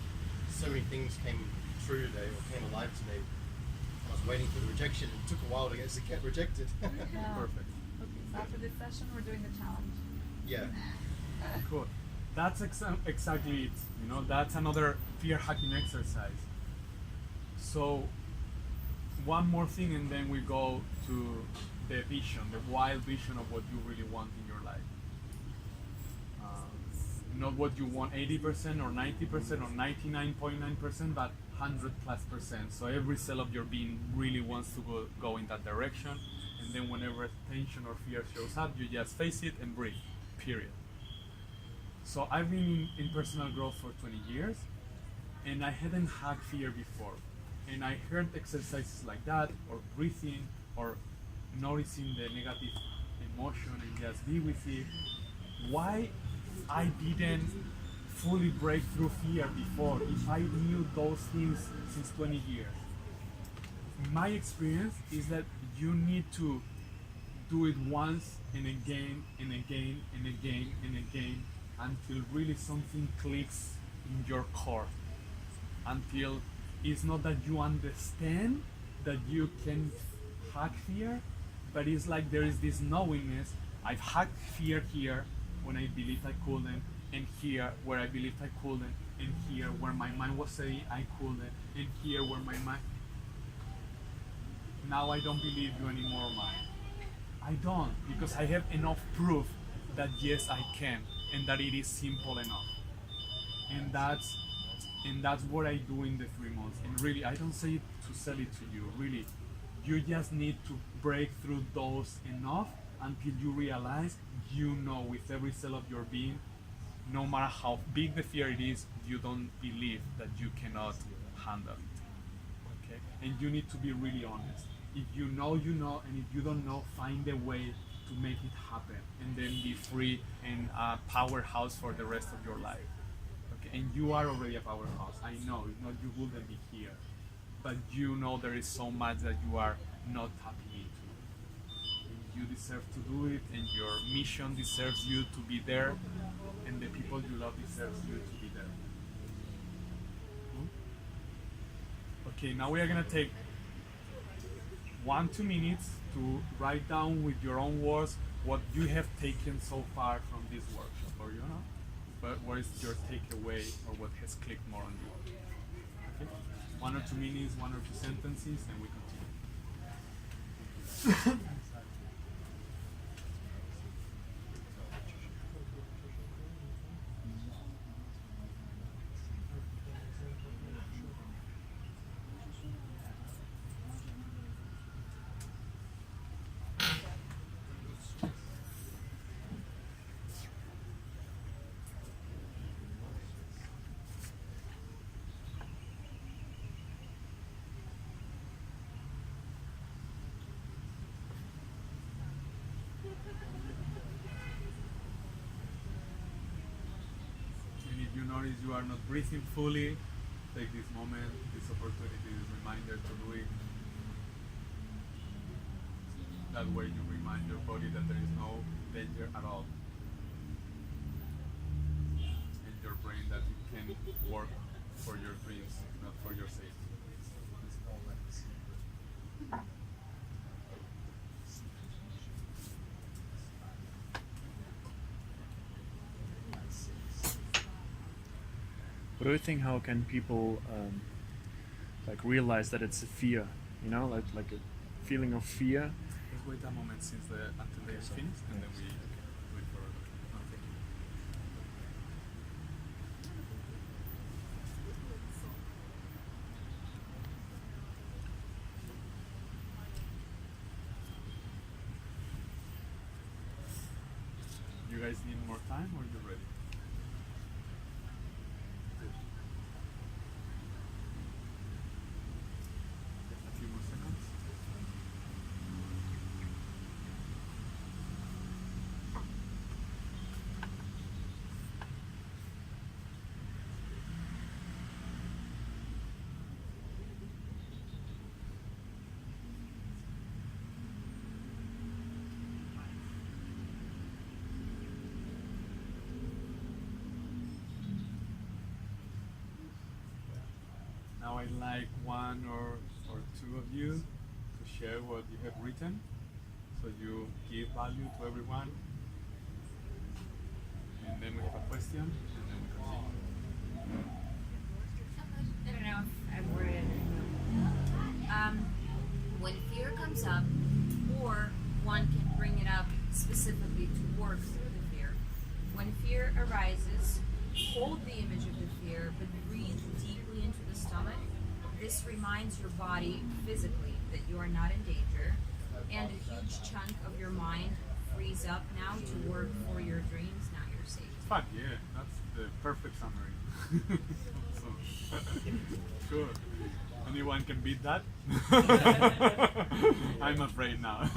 so many things came true today or came alive today. I was waiting for the rejection, and it took a while to get rejected. Yeah. Perfect. Okay, so after this session, we're doing the challenge. Yeah. Cool. That's exactly it. You know, that's another fear hacking exercise. So, one more thing, and then we go to the vision, the wild vision of what you really want in your life. Not what you want 80% or 90% or 99.9%, but 100+%. So every cell of your being really wants to go in that direction. And then whenever tension or fear shows up, you just face it and breathe, period. So I've been in personal growth for 20 years, and I hadn't had fear before. And I heard exercises like that, or breathing, or noticing the negative emotion and just be with it. Why I didn't fully break through fear before if I knew those things since 20 years? My experience is that you need to do it once and again and again and again and again until really something clicks in your core. Until it's not that you understand that you can hack fear, but it's like there is this knowingness. I've hacked fear here when I believed I couldn't, and here where I believed I couldn't, and here where my mind was saying I couldn't, and here where my mind... now I don't believe you anymore, Mike. I don't, because I have enough proof that yes, I can, and that it is simple enough. And that's what I do in the 3 months. And really, I don't say it to sell it to you. Really, you just need to break through those enough until you realize, you know, with every cell of your being, no matter how big the fear it is, you don't believe that you cannot handle it. Okay? And you need to be really honest. If you know, you know, and if you don't know, find a way to make it happen, and then be free and a powerhouse for the rest of your life. Okay? And you are already a powerhouse. I know, if not, you wouldn't be here. But you know there is so much that you are not tapping into. You deserve to do it, and your mission deserves you to be there, and the people you love deserves you to be there. Okay, now we are gonna take 1-2 minutes to write down with your own words what you have taken so far from this workshop, or but what is your takeaway, or what has clicked more on you. Okay, 1 or 2 minutes, 1 or 2 sentences, and we continue. And if you notice you are not breathing fully, take this moment, this opportunity, this reminder to do it. That way you remind your body that there is no danger at all. And your brain that it can work for your dreams, not for your safety. What do you think? How can people like realize that it's a fear? You know, like a feeling of fear. Let's wait a moment until they are finished, and then we wait for. Okay. You guys need more time, or you ready? A few more seconds. Now I'd like 1 or 2 of you to share what you have written, so you give value to everyone. And then we have a question, and then we continue. I don't know if I've worded it. When fear comes up, or one can bring it up specifically to work through the fear. When fear arises, hold the image of the fear, but breathe deeply into the stomach. This reminds your body physically that you are not in danger, and a huge chunk of your mind frees up now to work for your dreams. Now you're safe. Fun, yeah, that's the perfect summary. So, sure. Anyone can beat that? I'm afraid now.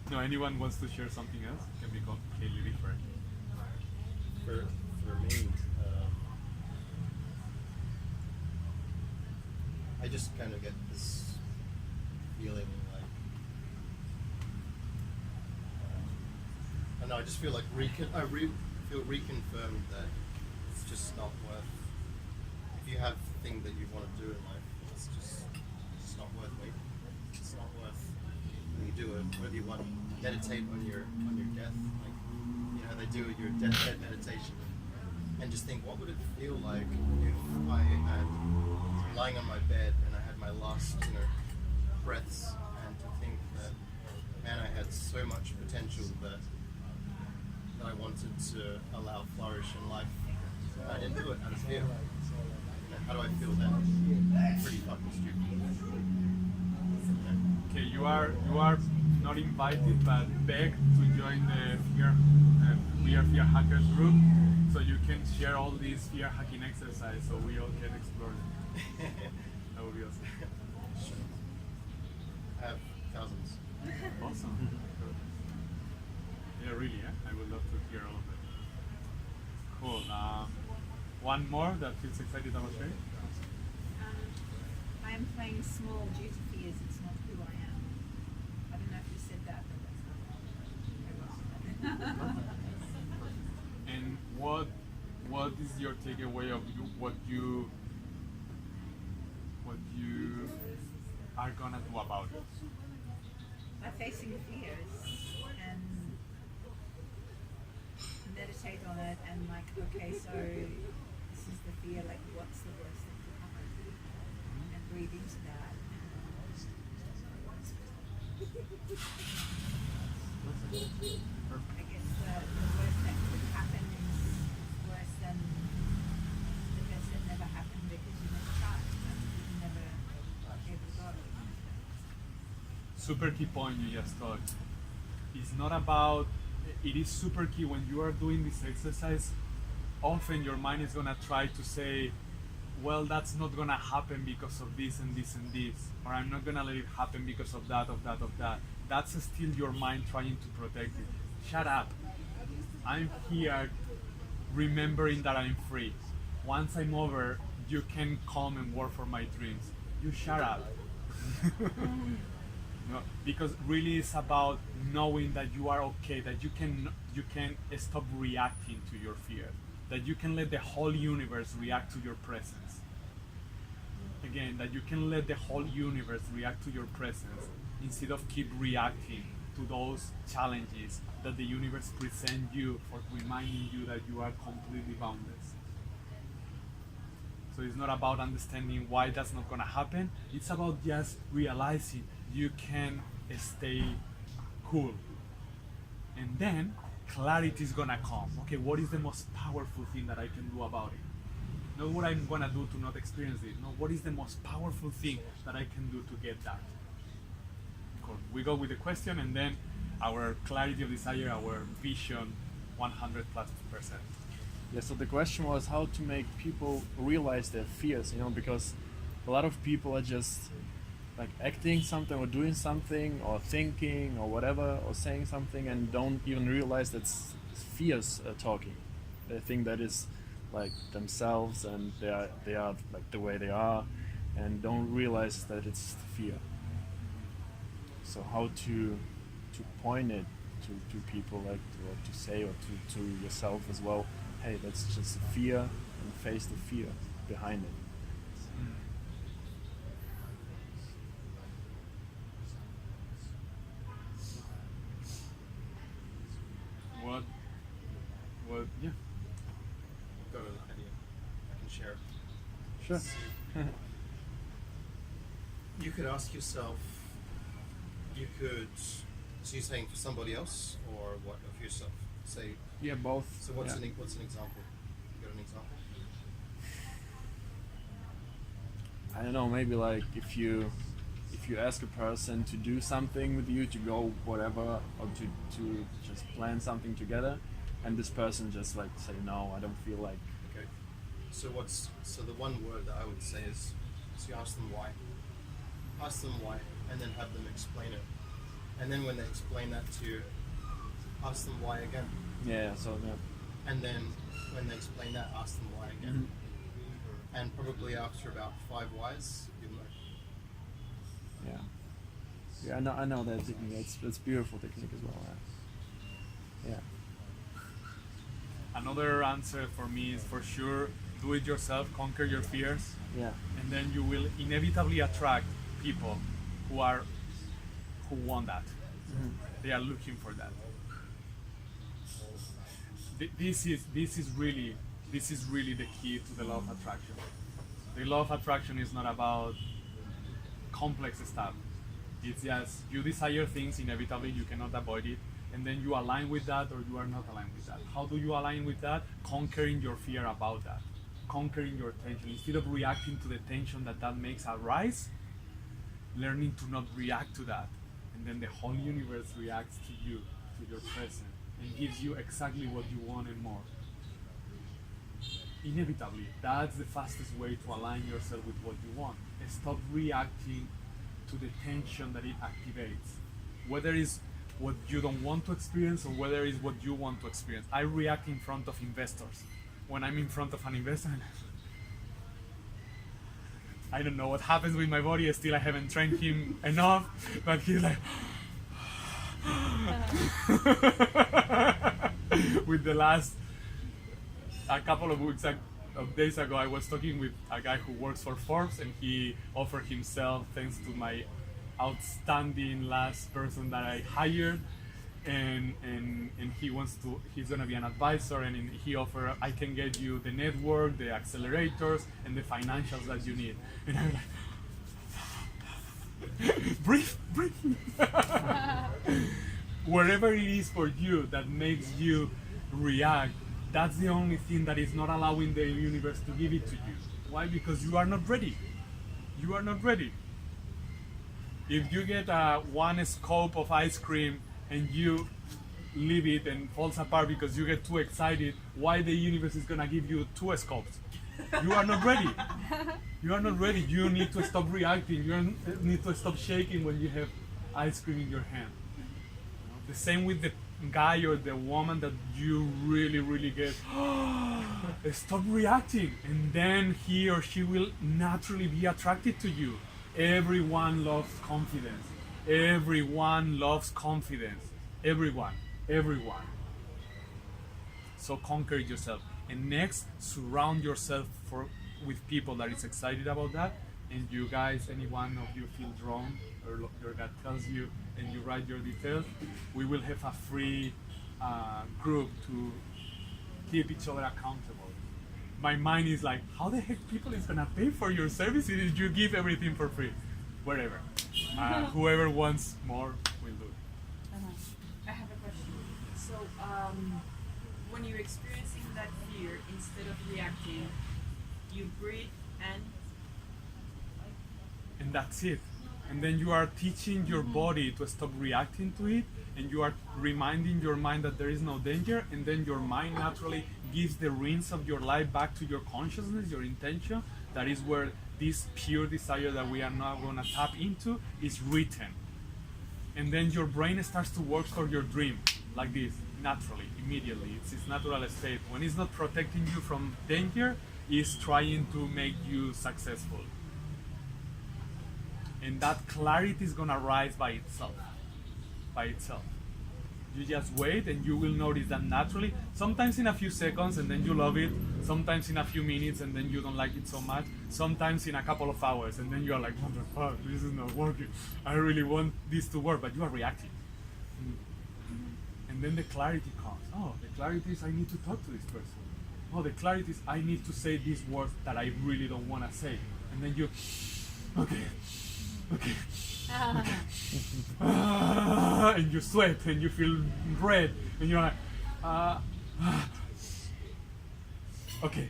No, anyone wants to share something else? It can be completely different. For me, I just kind of get this feeling like I don't know. I just feel like feel reconfirmed that it's just not worth. If you have the thing that you want to do in life, it's just not worth waiting. It's not worth when you do it. Whether you want to meditate on your death, like they do your deathbed meditation, and just think, what would it feel like if I had lying on my bed and I had my last breaths and to think that, man, I had so much potential that I wanted to allow flourish in life. I didn't do it out of fear. You know, how do I feel then? Pretty fucking stupid. Okay, you are not invited but begged to join the fear hackers group, so you can share all these fear hacking exercises so we all can explore them. That would be awesome. I have thousands. Awesome. Yeah, really, I would love to hear all of it. Cool. One more that feels excited about sharing? I am playing small due to fears. It's not who I am. I don't know if you said that, but that's not. And what is your takeaway of what you are gonna do about it? By facing the fears and meditate on it and like, okay, so this is the fear, like what's the worst that could happen? And breathe into that. I guess the worst that could happen is worse than the best that never happened because you never tried and you never ever got it. Super key point you just touched. It's not about, it is super key when you are doing this exercise, often your mind is gonna try to say, well, that's not gonna happen because of this and this and this, or I'm not gonna let it happen because of that, of that, of that. That's still your mind trying to protect it. Shut up. I'm here remembering that I'm free. Once I'm over, you can come and work for my dreams. You shut up. No, because really it's about knowing that you are okay, that you can stop reacting to your fear, that you can let the whole universe react to your presence. Again, that you can let the whole universe react to your presence instead of keep reacting to those challenges that the universe presents you for reminding you that you are completely boundless. So it's not about understanding why that's not gonna happen. It's about just realizing you can stay cool. And then clarity is gonna come. Okay, what is the most powerful thing that I can do about it? Not what I'm gonna do to not experience it. No, what is the most powerful thing that I can do to get that? Cool. We go with the question and then our clarity of desire, our vision, 100+%. Yeah, so the question was how to make people realize their fears, because a lot of people are just like acting something or doing something or thinking or whatever or saying something and don't even realize that's fears talking. They think that is like themselves and they are like the way they are and don't realize that it's fear. So how to point it to people, like or to say or to yourself as well, hey, that's just fear, and face the fear behind it. What, yeah. I've got an idea. I can share it. Sure. You could ask yourself, so you're saying for somebody else or what, of yourself? Say, Yeah, both. so what's yeah. what's an example? You got an example? I don't know, maybe like if you ask a person to do something with you, to go whatever, or to just plan something together, and this person just like say no, I don't feel like. Okay. So the one word that I would say is, so you ask them why. Ask them why, and then have them explain it. And then when they explain that to you, ask them why again. Yeah, so yeah. And then when they explain that, ask them why again. And probably after about 5 whys, you'll know. Yeah, I know that technique. It's beautiful technique as well. Yeah. Another answer for me is for sure, do it yourself, conquer your fears, Yeah. and then you will inevitably attract people who want that. They are looking for that. This is really the key to the law of attraction. The law of attraction is not about complex stuff. It's just you desire things inevitably, you cannot avoid it, and then you align with that or you are not aligned with that. How do you align with that? Conquering your fear about that. Conquering your tension. Instead of reacting to the tension that makes arise, learning to not react to that. And then the whole universe reacts to you, to your present, and gives you exactly what you want and more. Inevitably, that's the fastest way to align yourself with what you want. Stop reacting to the tension that it activates. Whether it's what you don't want to experience or whether it's what you want to experience. I react in front of investors. When I'm in front of an investor, I don't know what happens with my body. Still, I haven't trained him enough, but he's like, with the last a couple of weeks of days ago, I was talking with a guy who works for Forbes, and he offered himself thanks to my outstanding last person that I hired, and he's gonna be an advisor, and he offered, I can get you the network, the accelerators, and the financials that you need. And I'm like, breathe. Wherever it is for you that makes you react, that's the only thing that is not allowing the universe to give it to you. Why? Because you are not ready. You are not ready. If you get one scoop of ice cream and you leave it and falls apart because you get too excited, why the universe is gonna give you 2 scopes? You are not ready. You are not ready. You need to stop reacting. You need to stop shaking when you have ice cream in your hand. The same with the guy or the woman that you really get. Stop reacting, and then he or she will naturally be attracted to you. Everyone loves confidence. Everyone loves confidence. Everyone. So conquer it yourself. And next, surround yourself with people that is excited about that. And you guys, any one of you feel drawn, or your gut tells you, and you write your details, we will have a free group to keep each other accountable. My mind is like, how the heck people is gonna pay for your services if you give everything for free? Wherever. Whoever wants more will do it. I have a question. So, when you're experiencing that fear, instead of reacting, you breathe and that's it. And then you are teaching your body to stop reacting to it, and you are reminding your mind that there is no danger, and then your mind naturally gives the reins of your life back to your consciousness, your intention. That is where this pure desire that we are now going to tap into is written. And then your brain starts to work for your dream, like this, naturally, immediately. It's its natural state. When it's not protecting you from danger, it's trying to make you successful. And that clarity is gonna rise by itself. You just wait, and you will notice that naturally, sometimes in a few seconds, and then you love it, sometimes in a few minutes, and then you don't like it so much, sometimes in a couple of hours, and then you're like, what the fuck, this is not working, I really want this to work, but you are reacting. And then the clarity comes. Oh, the clarity is I need to talk to this person. Oh, the clarity is I need to say these words that I really don't want to say. And then you, okay. And you sweat and you feel red and you're like, okay.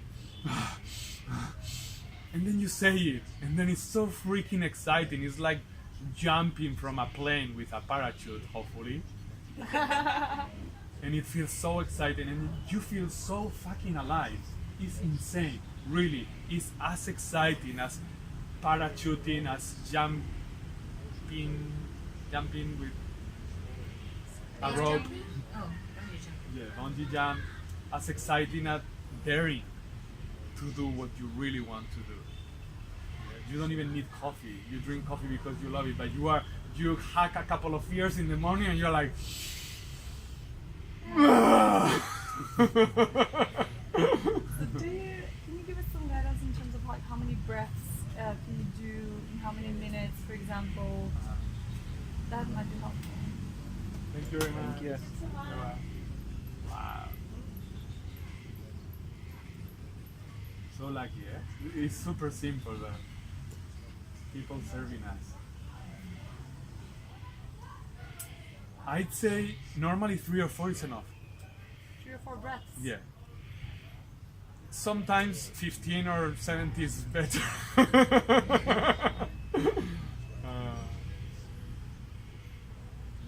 And then you say it, and then it's so freaking exciting. It's like jumping from a plane with a parachute, hopefully. And it feels so exciting, and you feel so fucking alive. It's insane, really. It's as exciting as parachuting, as jumping with a rope. Oh, bungee jumping. Yeah, bungee jump. As exciting as daring to do what you really want to do. You don't even need coffee. You drink coffee because you love it, but you hack a couple of beers in the morning and you're like, So can you give us some guidance in terms of like how many breaths can you do in how many minutes, for example? That might be helpful. thank you very much. Thank you. Wow. So lucky, eh? It's super simple though. People serving us. I'd say normally 3 or 4 is enough. 3 or 4 breaths. Yeah. Sometimes 15 or 70 is better.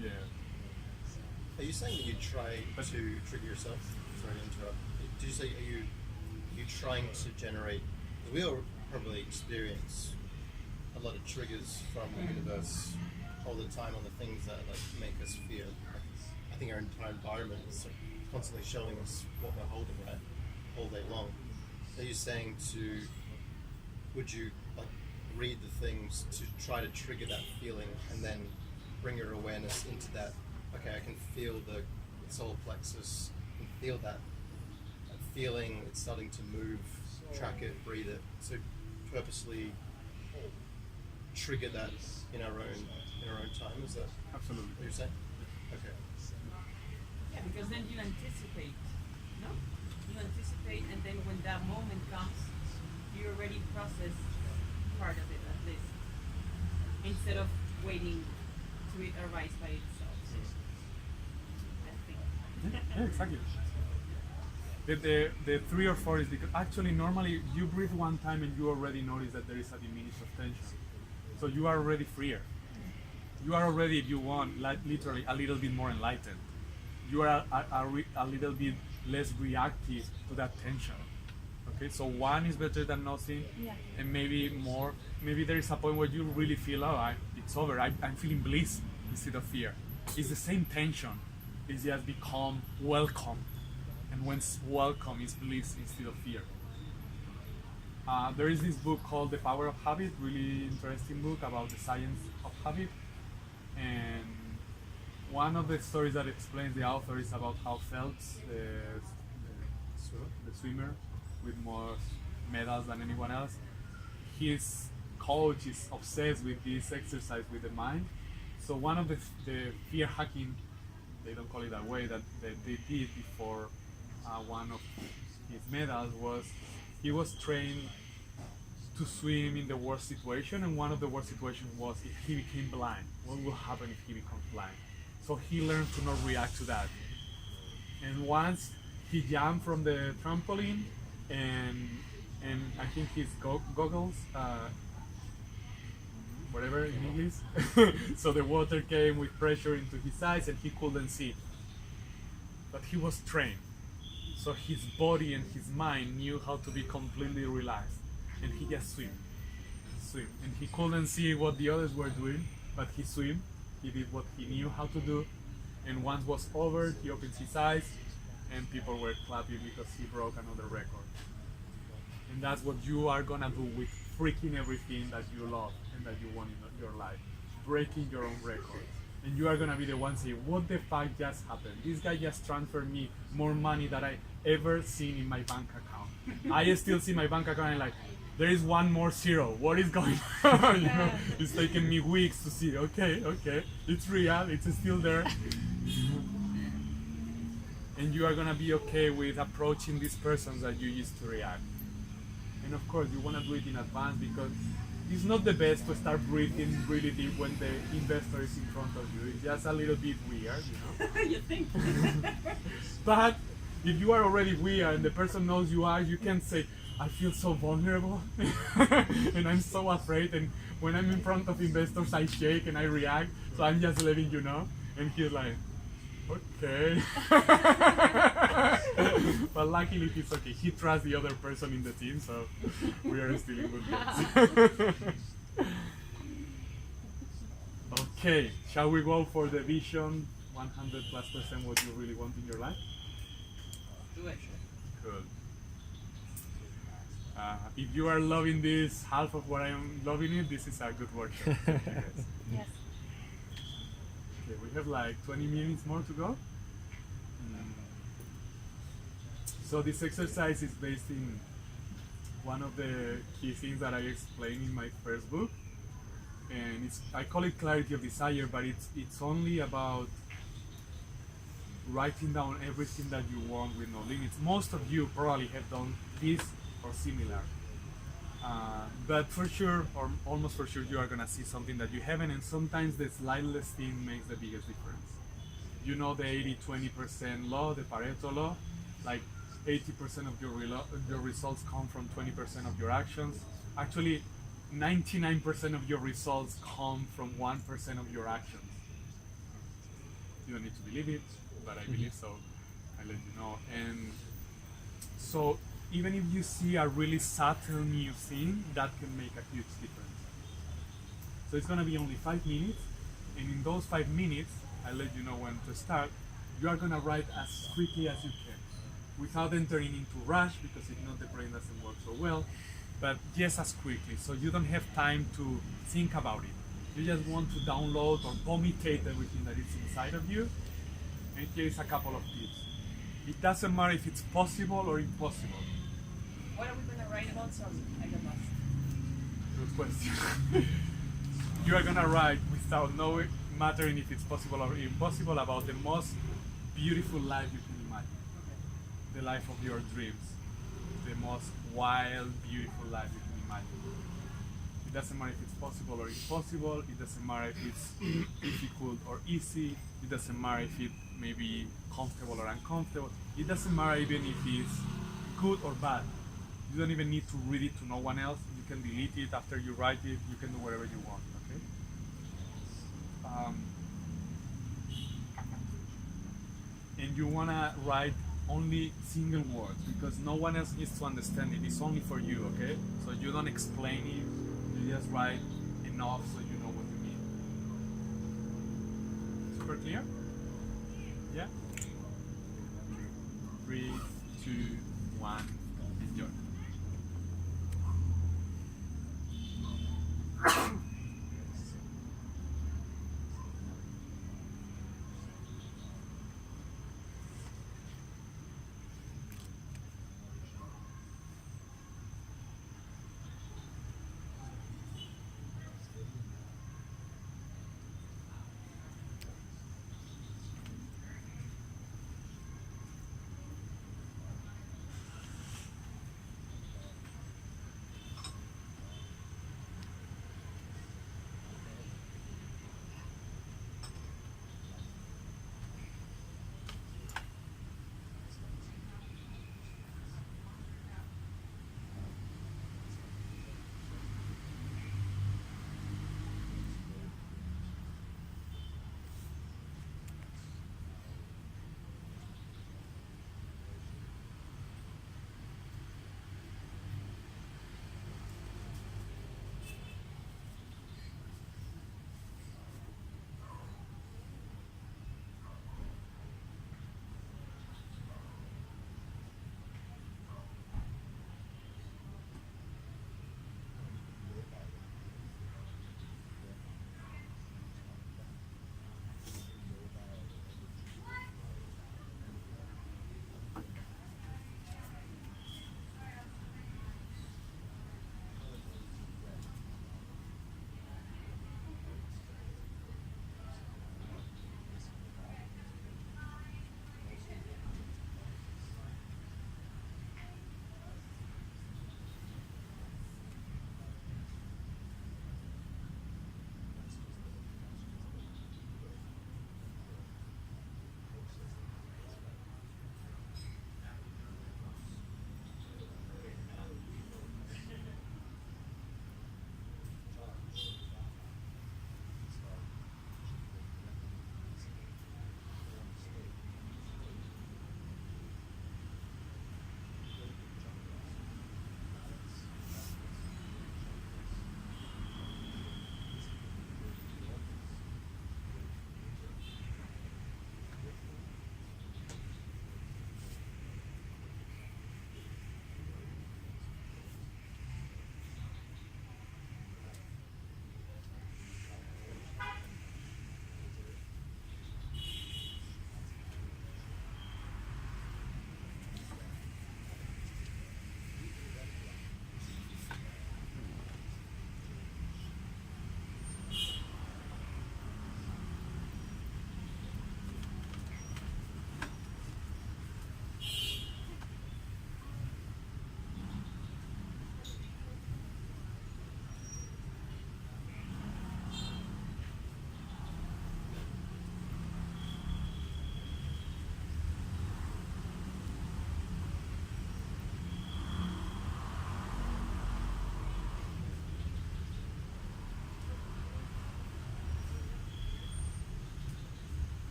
Yeah. Are you saying that you try to trigger yourself? Sorry to interrupt. Did you say are you trying to generate? We all probably experience a lot of triggers from the universe all the time on the things that like make us fear. I think our entire environment is constantly showing us what we're holding right all day long. Are you saying would you like read the things to try to trigger that feeling and then bring your awareness into that? Okay, I can feel the solar plexus, I can feel that feeling, it's starting to move, track it, breathe it. So purposely trigger that in our own time. Is that Absolutely. what you're saying? Okay. Yeah, because then you anticipate, no? You anticipate, and then when that moment comes, you already process part of it at least, instead of waiting to it arise by itself. I think. Yeah, exactly. The 3 or 4 is because actually normally you breathe one time and you already notice that there is a diminished of tension. So you are already freer. You are already, if you want, like literally a little bit more enlightened. You are a little bit less reactive to that tension. Okay, so 1 is better than nothing, Yeah. and maybe more. Maybe there is a point where you really feel, it's over. I'm feeling bliss instead of fear. It's the same tension. It's just become welcome. And when welcome is bliss instead of fear. There is this book called The Power of Habit, really interesting book about the science of habit. And one of the stories that explains the author is about how Phelps, the swimmer with more medals than anyone else, his coach is obsessed with this exercise with the mind. So one of the fear hacking, they don't call it that way, that they did before one of his medals was he was trained to swim in the worst situation, and one of the worst situations was if he became blind. What will happen if he becomes blind? So he learned to not react to that. And once he jumped from the trampoline, and I think his goggles, whatever in English, so the water came with pressure into his eyes and he couldn't see. But he was trained. So his body and his mind knew how to be completely relaxed, and he just swim. And he couldn't see what the others were doing, but he swim. He did what he knew how to do, and once was over, he opened his eyes, and people were clapping because he broke another record. And that's what you are gonna do with freaking everything that you love and that you want in your life, breaking your own records. And you are gonna be the one saying, what the fuck just happened? This guy just transferred me more money than I ever seen in my bank account. I still see my bank account and like, there is one more zero. What is going on? You know, it's taken me weeks to see. Okay, it's real. It's still there. And you are gonna be okay with approaching these persons that you used to react. And of course, you wanna do it in advance because it's not the best to start breathing really deep when the investor is in front of you. It's just a little bit weird, you know. You think? But if you are already weird and the person knows you are, you can say, I feel so vulnerable and I'm so afraid, and when I'm in front of investors I shake and I react, so I'm just letting you know. And he's like, okay. But luckily he's okay. He trusts the other person in the team, so we are still in good hands. Okay, shall we go for the vision 100+% what you really want in your life? Do it. Good. If you are loving this, half of what I am loving it, this is a good workshop. I guess. Yes. Okay, we have like 20 minutes more to go. So this exercise is based in one of the key things that I explained in my first book, and I call it clarity of desire, but it's only about writing down everything that you want with no limits. Most of you probably have done this or similar, but for sure, or almost for sure, you are gonna see something that you haven't, and sometimes the slightest thing makes the biggest difference. You know the 80-20% law, the Pareto law, like 80% of your results come from 20% of your actions. Actually, 99% of your results come from 1% of your actions. You don't need to believe it, but I believe so. I let you know. And so even if you see a really subtle new thing, that can make a huge difference. So it's gonna be only 5 minutes, and in those 5 minutes, I'll let you know when to start. You are gonna write as quickly as you can, without entering into rush, because if not, the brain doesn't work so well. But just as quickly, so you don't have time to think about it. You just want to download or vomitate everything that is inside of you. And here is a couple of tips. It doesn't matter if it's possible or impossible. What are we gonna write about? Sorry, I got lost. Good question. You are gonna write without knowing, mattering if it's possible or impossible, about the most beautiful life you can imagine. The life of your dreams. The most wild, beautiful life you can imagine. It doesn't matter if it's possible or impossible. It doesn't matter if it's difficult or easy. It doesn't matter if it may be comfortable or uncomfortable. It doesn't matter even if it's good or bad. You don't even need to read it to no one else. You can delete it after you write it. You can do whatever you want. Okay. And you wanna write only single words, because no one else needs to understand it. It's only for you. Okay. So you don't explain it. You just write enough so you know what you mean. Super clear? Yeah? 3, 2, 1, enjoy.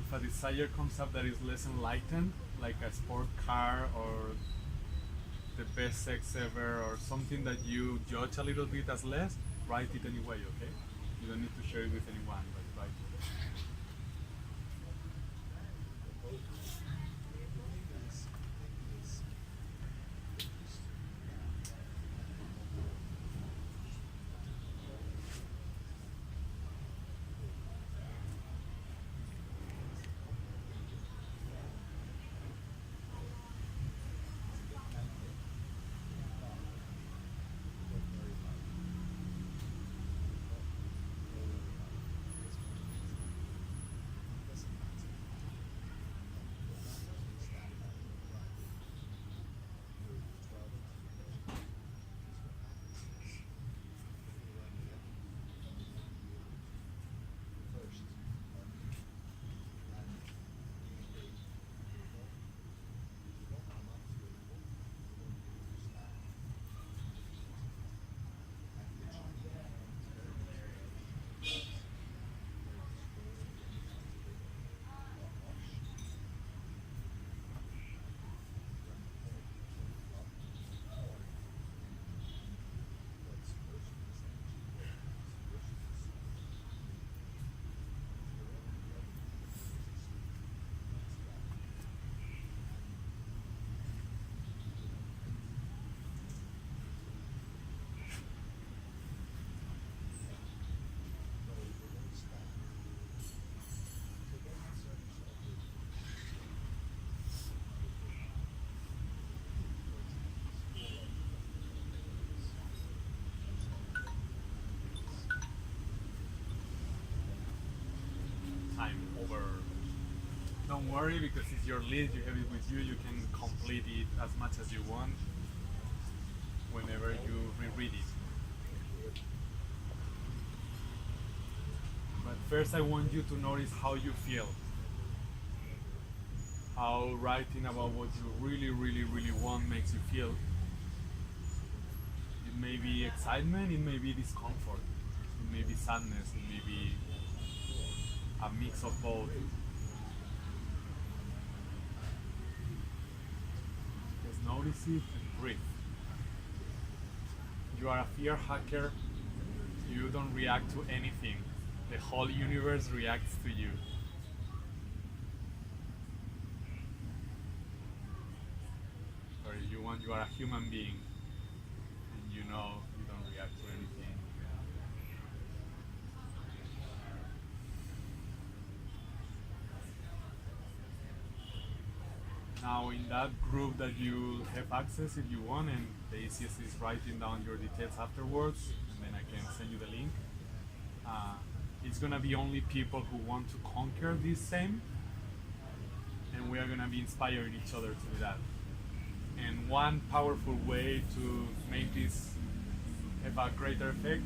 if a desire comes up that is less enlightened, like a sport car or the best sex ever or something that you judge a little bit as less, write it anyway, okay? You don't need to share it with anyone, but write it. Time over. Don't worry, because it's your list, you have it with you, you can complete it as much as you want whenever you reread it. But first I want you to notice how you feel. How writing about what you really want makes you feel. It may be excitement, it may be discomfort, it may be sadness, it may be a mix of both. Just notice it and breathe. You are a fear hacker. You don't react to anything. The whole universe reacts to you. Or you are a human being, and you know you don't react to anything. Now in that group that you have access if you want, and the easiest is writing down your details afterwards, and then I can send you the link. It's gonna be only people who want to conquer this same, and we are gonna be inspiring each other to do that. And one powerful way to make this have a greater effect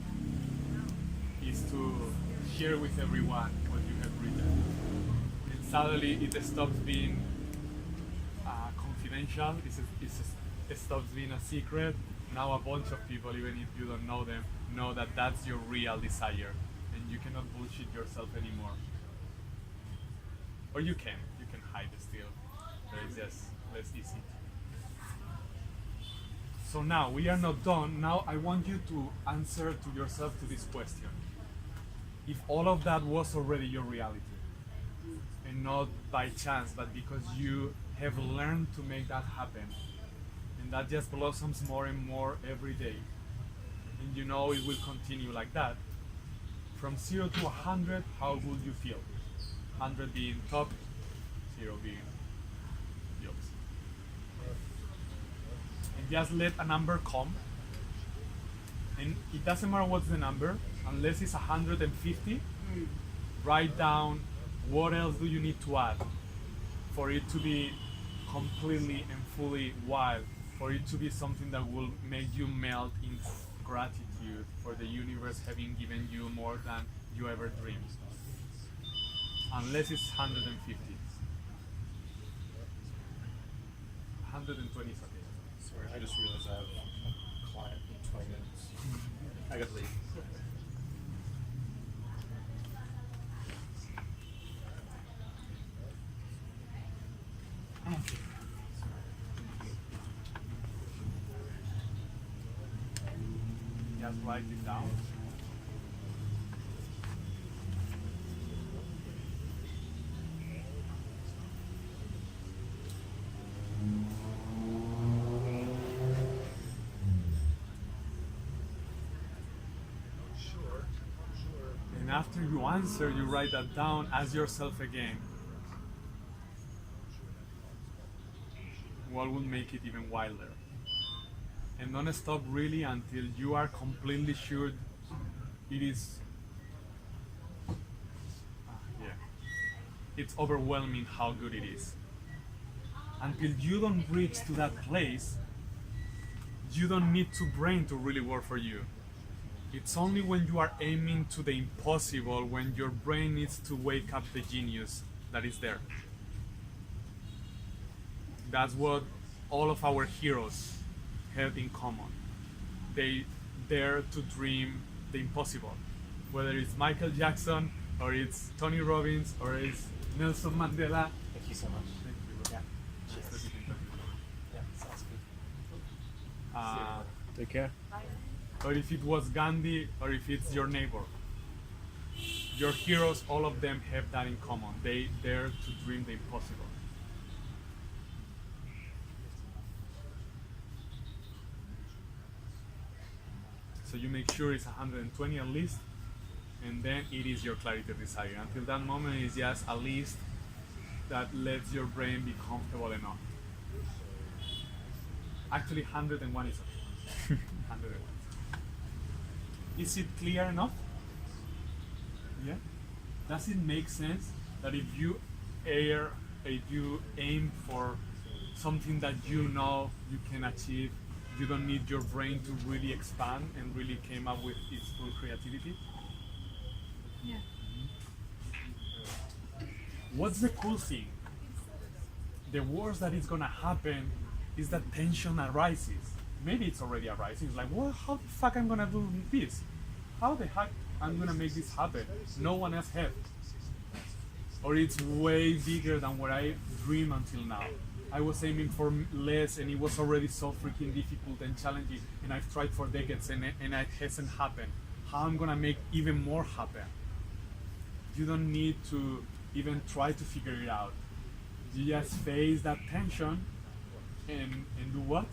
is to share with everyone what you have written. And suddenly it stops being confidential, it stops being a secret. Now a bunch of people, even if you don't know them, know that that's your real desire, and you cannot bullshit yourself anymore. Or you can hide still, but it's just less easy. So now we are not done. Now I want you to answer to yourself to this question. If all of that was already your reality, and not by chance, but because you have learned to make that happen, and that just blossoms more and more every day, and you know it will continue like that, from 0 to 100, how would you feel? 100 being top, 0 being the opposite. And just let a number come, and it doesn't matter what's the number, unless it's 150, write down what else do you need to add for it to be completely and fully wild, for it to be something that will make you melt in gratitude for the universe having given you more than you ever dreamed. Unless it's 150. 120 is okay. Sorry, I just realized I have a client in 20 minutes. I gotta leave. write it down. And after you answer, you write that down, ask yourself again, what will make it even wilder? And don't stop really until you are completely sure it is, it's overwhelming how good it is. Until you don't reach to that place, you don't need to brain to really work for you. It's only when you are aiming to the impossible, when your brain needs to wake up the genius that is there. That's what all of our heroes have in common. They dare to dream the impossible. Whether it's Michael Jackson, or it's Tony Robbins, or it's Nelson Mandela. Thank you so much. Thank you. Yeah. Nice Cheers. talking to you. Yeah, sounds good. Take care. Or if it was Gandhi, or if it's your neighbor. Your heroes, all of them have that in common. They dare to dream the impossible. So you make sure it's 120 at least, and then it is your clarity of desire. Until that moment, it's just a list that lets your brain be comfortable enough. Actually, 101 is okay. 101. Is it clear enough? Yeah? Does it make sense that if you aim for something that you know you can achieve, you don't need your brain to really expand and really came up with its full creativity? Yeah. What's the cool thing? The worst that is gonna happen is that tension arises. Maybe it's already arising. It's like, well, how the fuck I'm gonna do this? How the heck I'm gonna make this happen? No one else has. Or it's way bigger than what I dreamed until now. I was aiming for less and it was already so freaking difficult and challenging, and I've tried for decades and it hasn't happened. How I'm gonna make even more happen? You don't need to even try to figure it out. You just face that tension and do what?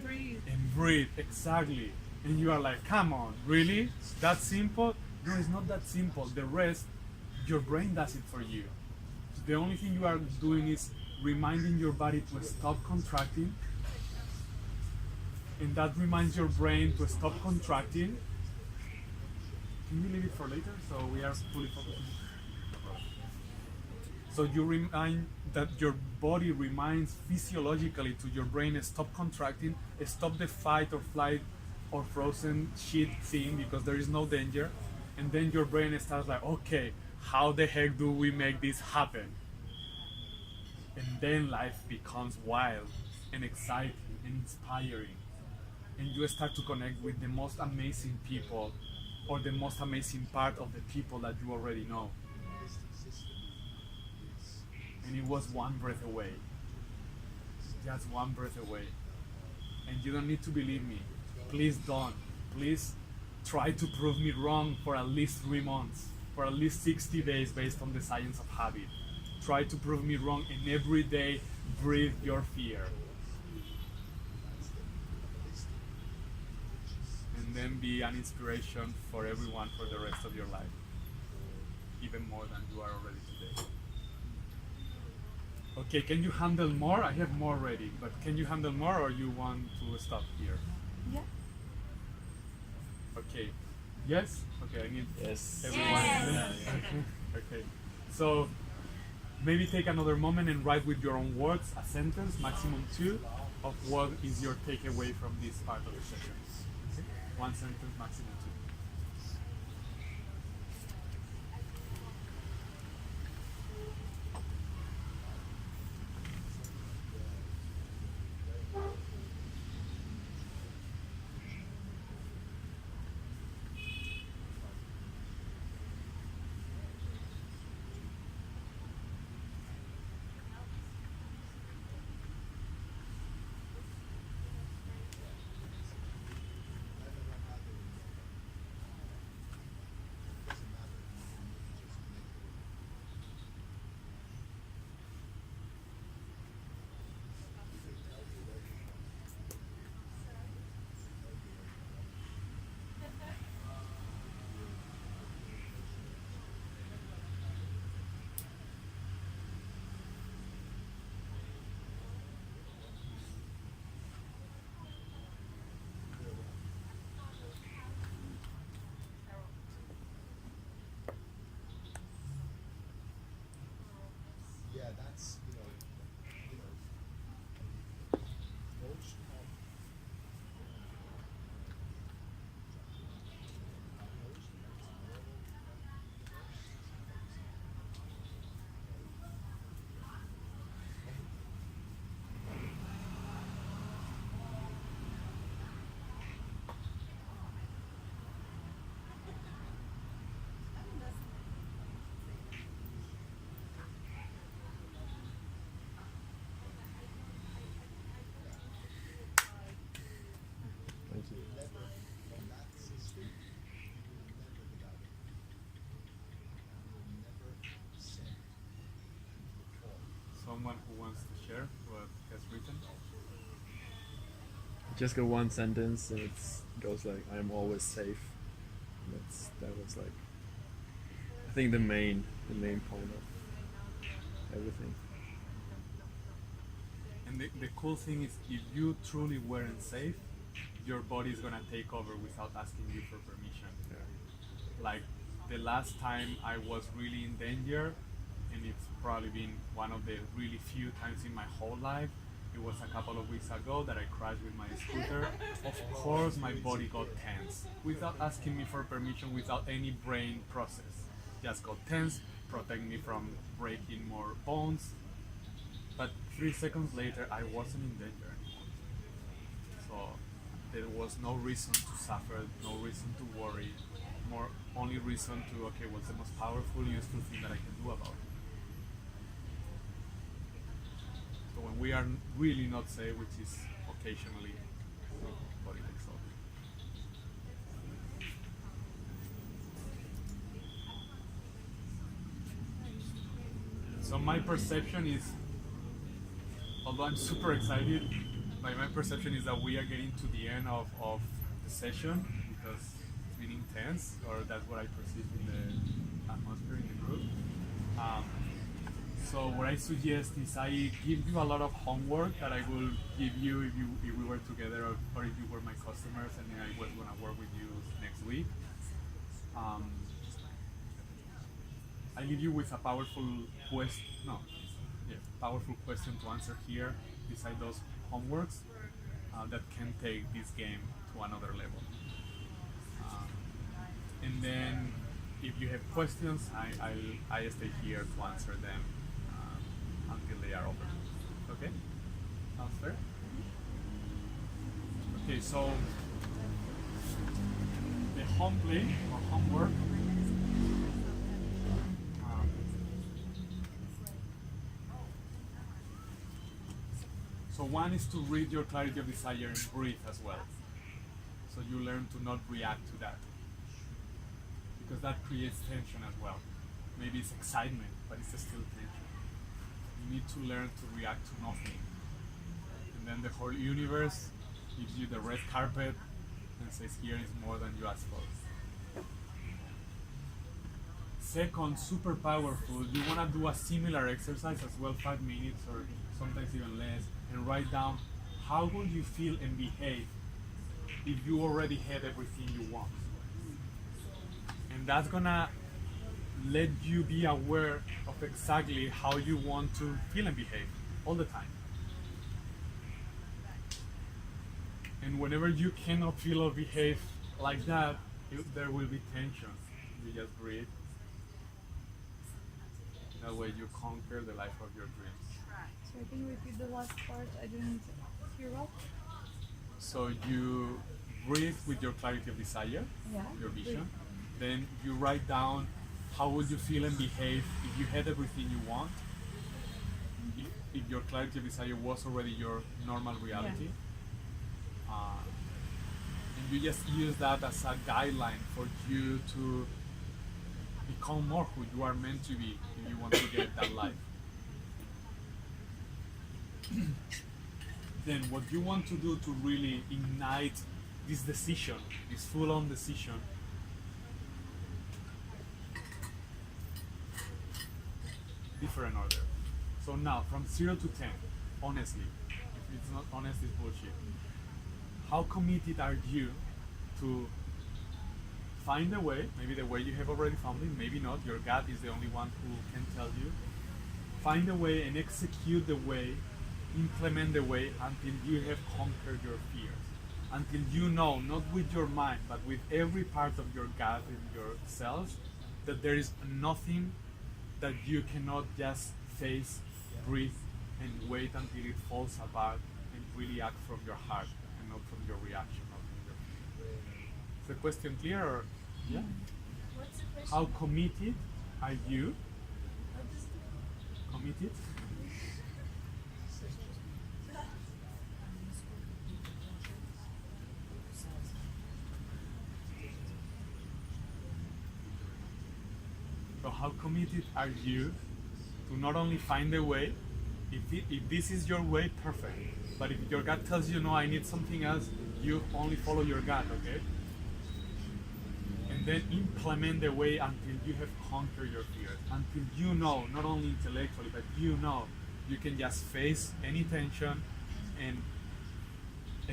Breathe. And breathe, exactly. And you are like, come on, really? That simple? No, it's not that simple. The rest, your brain does it for you. The only thing you are doing is reminding your body to stop contracting, and that reminds your brain to stop contracting. Can you leave it for later so we are fully focused? So you remind that your body reminds physiologically to your brain, stop contracting, stop the fight or flight or frozen shit thing because there is no danger, and then your brain starts like, okay, how the heck do we make this happen? And then life becomes wild and exciting and inspiring. And you start to connect with the most amazing people or the most amazing part of the people that you already know. And it was one breath away. Just one breath away. And you don't need to believe me. Please don't. Please try to prove me wrong for at least 3 months, for at least 60 days based on the science of habit. Try to prove me wrong, and every day breathe your fear. And then be an inspiration for everyone for the rest of your life. Even more than you are already today. Okay, can you handle more? I have more ready, but can you handle more or you want to stop here? Yeah. Okay. Yes? Okay, I need Yes. everyone. Yes. Okay. So maybe take another moment and write with your own words a sentence, maximum 2, of what is your takeaway from this part of the session. Okay? One sentence, maximum 2. yeah, that's most Thank you. never from that system, you will never get out of it. You will never send the call. Someone who wants to share what has written. Just got one sentence and it goes like, "I am always safe." That was like, I think the main point of everything. And the cool thing is, if you truly weren't safe, your body is gonna take over without asking you for permission. Like the last time I was really in danger, and it's probably been one of the really few times in my whole life. It was a couple of weeks ago that I crashed with my scooter. Of course, my body got tense without asking me for permission, without any brain process. Just got tense, protect me from breaking more bones. But 3 seconds later, I wasn't in danger anymore. So there was no reason to suffer, no reason to worry, only reason to, okay, what's the most powerful, useful thing that I can do about it? So when we are really not safe, which is occasionally, body takes over. So my perception is, although I'm super excited, my perception is that we are getting to the end of the session because it's been intense, or that's what I perceive in the atmosphere in the group. So what I suggest is I give you a lot of homework that I will give you if we were together, or if you were my customers and I was going to work with you next week. I leave you with a powerful question to answer here beside those homeworks that can take this game to another level. And then if you have questions, I stay here to answer them until they are over. Okay? Sounds fair? Okay, so the home play or homework. So one is to read your clarity of desire and breathe as well. So you learn to not react to that, because that creates tension as well. Maybe it's excitement, but it's still tension. You need to learn to react to nothing. And then the whole universe gives you the red carpet and says, here is more than you asked for. Second, super powerful, you want to do a similar exercise as well, 5 minutes or sometimes even less, and write down how would you feel and behave if you already had everything you want. And that's gonna let you be aware of exactly how you want to feel and behave all the time. And whenever you cannot feel or behave like that, there will be tension. You just breathe. That way you conquer the life of your dreams. So can you repeat the last part? I didn't hear up. So you breathe with your clarity of desire, Yeah. your vision. Then you write down how would you feel and behave if you had everything you want. If your clarity of desire was already your normal reality. And you just use that as a guideline for you to become more who you are meant to be if you want to get that life. Then what you want to do to really ignite this decision, this full-on decision, different order. So now, from 0 to 10, honestly, if it's not honest, it's bullshit. How committed are you to find a way, maybe the way you have already found it, maybe not, your gut is the only one who can tell you, find a way and execute the way, implement the way until you have conquered your fears. Until you know, not with your mind, but with every part of your gut and your cells, that there is nothing that you cannot just face, breathe, and wait until it falls apart and really act from your heart and not from your reaction. Not from your Is the question clear? Or, yeah? What's the question? How committed are you? Committed? So how committed are you to not only find a way, if this is your way, perfect. But if your gut tells you, no, I need something else, you only follow your gut, okay? And then implement the way until you have conquered your fears, until you know, not only intellectually, but you know, you can just face any tension and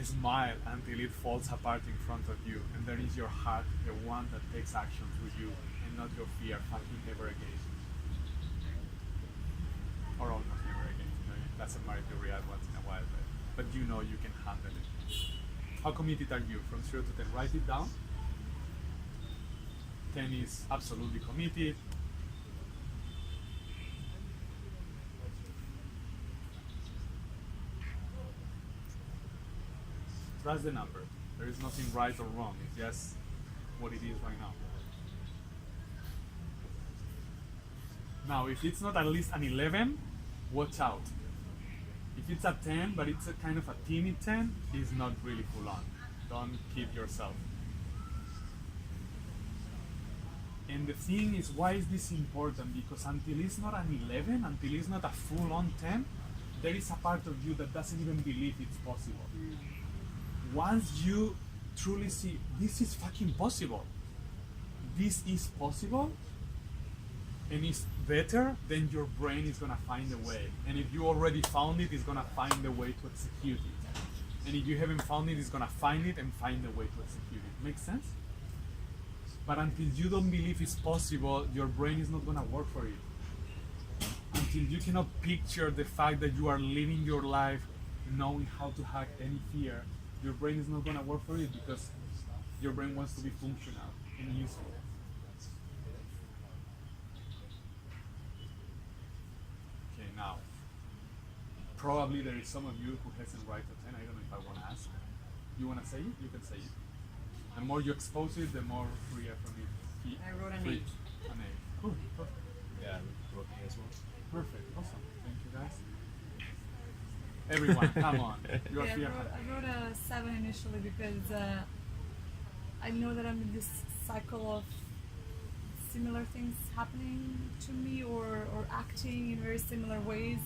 smile until it falls apart in front of you. And there is your heart, the one that takes action with you, and not your fear, fucking never again. Or almost never again. You know, it doesn't matter if you react once in a while, but you know you can handle it. How committed are you from 0 to 10? Write it down. 10 is absolutely committed. Trust the number. There is nothing right or wrong. It's just what it is right now. Now, if it's not at least an 11, watch out. If it's a 10, but it's a kind of a teeny 10, it's not really full on. Don't kid yourself. And the thing is, why is this important? Because until it's not an 11, until it's not a full on 10, there is a part of you that doesn't even believe it's possible. Once you truly see, this is fucking possible, this is possible, and it's better, then your brain is gonna find a way. And if you already found it, it's gonna find a way to execute it. And if you haven't found it, it's gonna find it and find a way to execute it. Make sense? But until you don't believe it's possible, your brain is not gonna work for it. Until you cannot picture the fact that you are living your life knowing how to hack any fear, your brain is not gonna work for it, because your brain wants to be functional and useful. Okay, now, probably there is some of you who hasn't write a 10. I don't know if I want to ask. You want to say it? You can say it. The more you expose it, the more free from it. I wrote an Free. 8. An 8. Cool. Perfect. Yeah, wrote me as well. Perfect. Awesome. Thank you, guys. Everyone, come on. You are Yeah, here. I wrote a 7 initially because I know that I'm in this cycle of similar things happening to me or acting in very similar ways.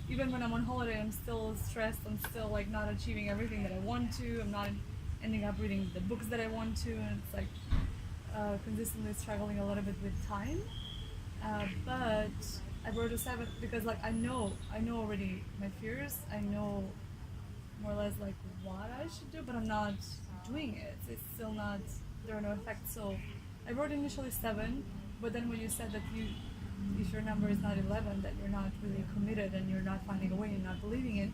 Even when I'm on holiday, I'm still stressed. I'm still like not achieving everything that I want to. I'm not ending up reading the books that I want to, and it's like consistently struggling a little bit with time. But I wrote a 7 because like I know already my fears. I know more or less like what I should do, but I'm not doing it. It's still not, there are no effects. So I wrote initially 7, but then when you said that if your number is not 11, that you're not really committed and you're not finding a way and not believing it,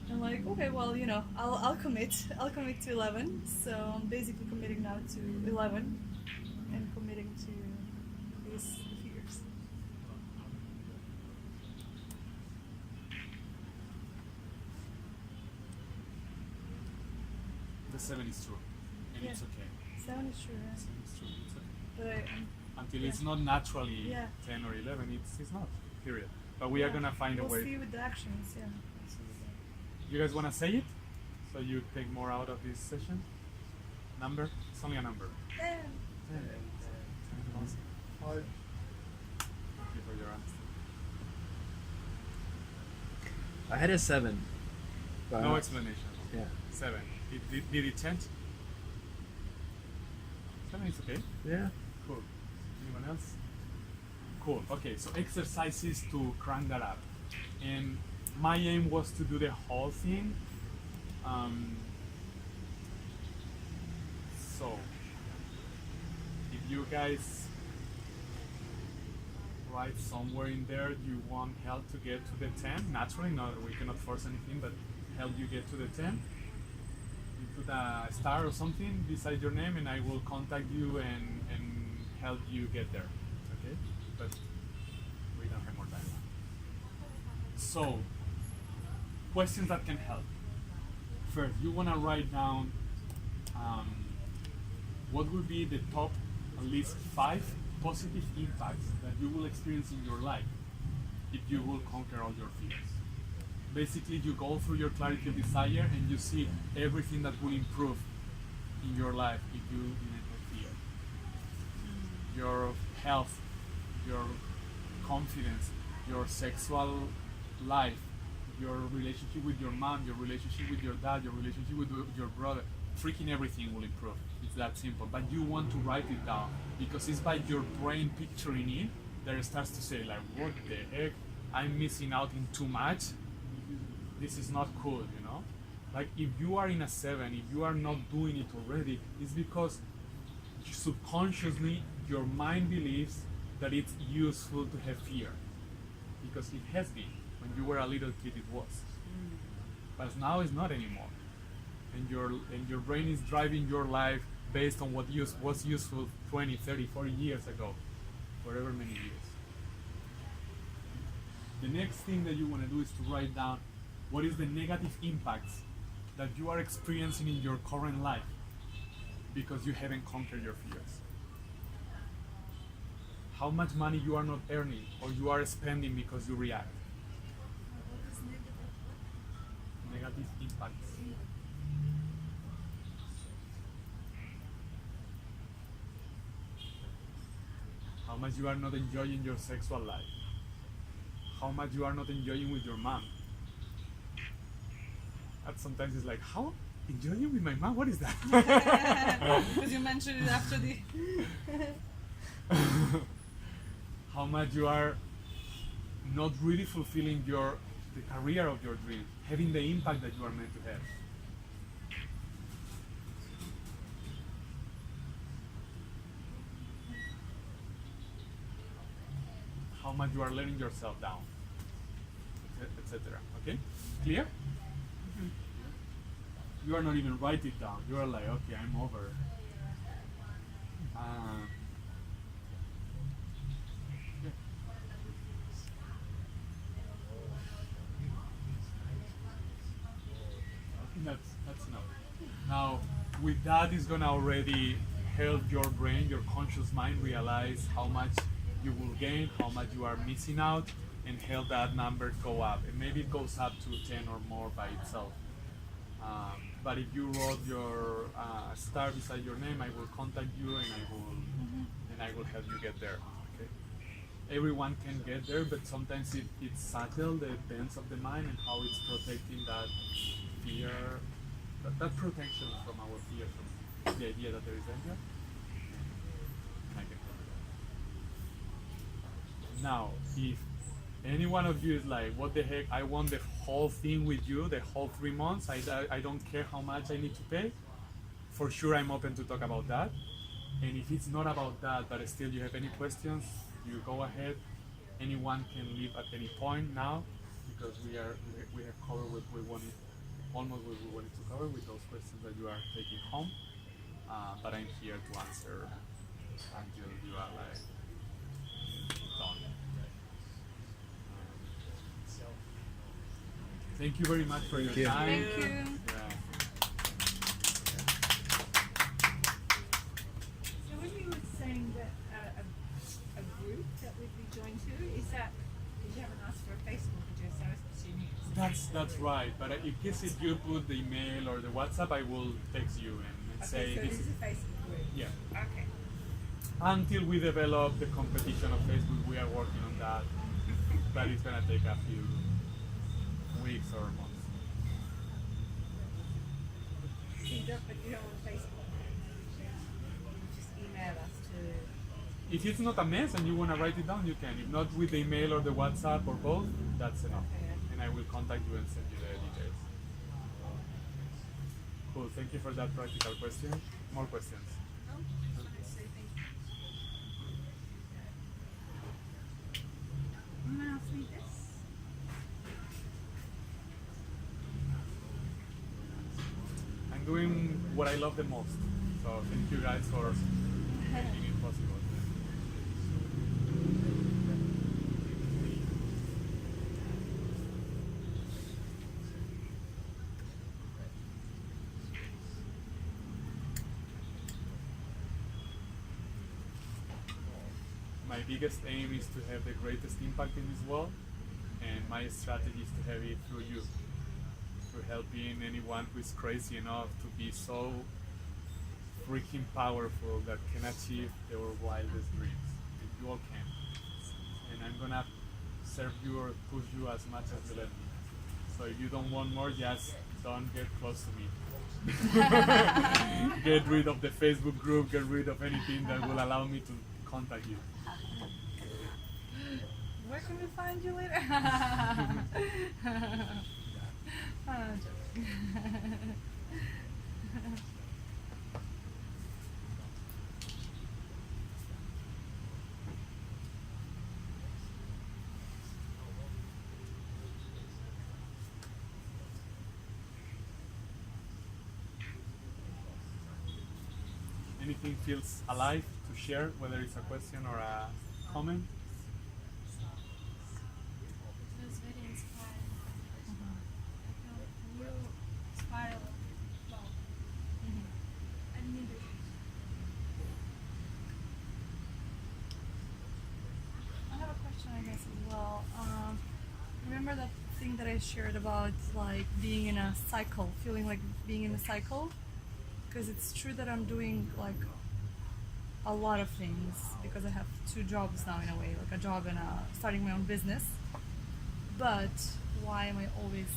I'm like, okay, well, you know, I'll commit to 11. So I'm basically committing now to 11 and committing to these fears. The 7 is true. And Yeah. it's okay. 7 is true, yeah. 7 is true. It's okay. But Until Yeah. it's not naturally Yeah. 10 or 11, it's not. Period. But we are going to find we'll a way. see with the actions, yeah. You guys want to say it? So you take more out of this session? Number? It's only a number. 10. Awesome. Thank you for your honesty. I had a 7. But No explanation. Yeah. 7. Did it change? 7 is okay. Yeah. Cool. Anyone else? Cool. Okay, so exercises to crank that up. And my aim was to do the whole thing. So, if you guys write somewhere in there you want help to get to the 10. Naturally, not we cannot force anything, but help you get to the 10. You put a star or something beside your name, and I will contact you and help you get there. Okay? But we don't have more time now. So, questions that can help. First, you want to write down what would be the top at least 5 positive impacts that you will experience in your life if you will conquer all your fears. Basically, you go through your clarity of desire and you see everything that will improve in your life if you didn't have fear. Your health, your confidence, your sexual life, your relationship with your mom, your relationship with your dad, your relationship with your brother, freaking everything will improve. It's that simple. But you want to write it down because it's by your brain picturing it that it starts to say like, what the heck? I'm missing out in too much. This is not cool, you know? Like if you are in a 7, if you are not doing it already, it's because subconsciously your mind believes that it's useful to have fear. Because it has been. When you were a little kid it was. But now it's not anymore. And your brain is driving your life based on what was useful 20, 30, 40 years ago. Whatever many years. The next thing that you want to do is to write down what is the negative impacts that you are experiencing in your current life because you haven't conquered your fears. How much money you are not earning or you are spending because you react. Negative impacts. How much you are not enjoying your sexual life. How much you are not enjoying with your mom. That sometimes it's like, how? Enjoying with my mom? What is that? Because you mentioned it after the. How much you are not really fulfilling the career of your dream, having the impact that you are meant to have. How much you are letting yourself down, etc. Okay? Clear? You are not even write it down. You are like, okay, I'm over. Yeah. That's enough. Now, with that is gonna already help your brain, your conscious mind realize how much you will gain, how much you are missing out, and help that number go up. And maybe it goes up to 10 or more by itself. But if you wrote your star beside your name, I will contact you and I will help you get there. Okay? Everyone can get there, but sometimes it's subtle, the depends of the mind and how it's protecting that fear, that protection from our fear, from the idea that there is danger. And I can help you. Now, if any one of you is like, what the heck, I want the whole thing with you, the whole 3 months, I don't care how much I need to pay, for sure I'm open to talk about that. And if it's not about that, but still you have any questions, you go ahead. Anyone can leave at any point now, because we have covered what we wanted, almost what we wanted to cover with those questions that you are taking home. But I'm here to answer until you are like done. Thank you very much for your time. Thank you. Yeah. So when you were saying that a group that we'd be joined to, is that, because you haven't asked for a Facebook address, I was assuming it's That's right. But in case if you put the email or the WhatsApp, I will text you and okay, say so this it is a Facebook group. yeah. Okay. Until we develop the competition of Facebook, we are working on that. But it's gonna take a few weeks or months. So you don't, but you don't want Facebook. You just email us to. If it's not a mess and you wanna write it down, you can. If not with the email or the WhatsApp or both, that's enough. Okay. And I will contact you and send you the details. Cool. Thank you for that practical question. More questions? No, just wanted to say thank you. doing what I love the most. So thank you guys for making it possible. My biggest aim is to have the greatest impact in this world, and my strategy is to have it through you, through helping anyone who is crazy enough to be so freaking powerful that can achieve their wildest dreams. You all can. And I'm gonna serve you or push you as much as you let me. So if you don't want more, just don't get close to me. Get rid of the Facebook group, get rid of anything that will allow me to contact you. Where can we find you later? I'm joking. Anything feels alive to share, whether it's a question or a comment? It was very inspiring. You inspire love. I need it. I have a question, I guess, as well. Remember that thing that I shared about like being in a cycle, feeling like being in a cycle? Because it's true that I'm doing like a lot of things because I have two jobs now in a way, like a job and starting my own business. But why am I always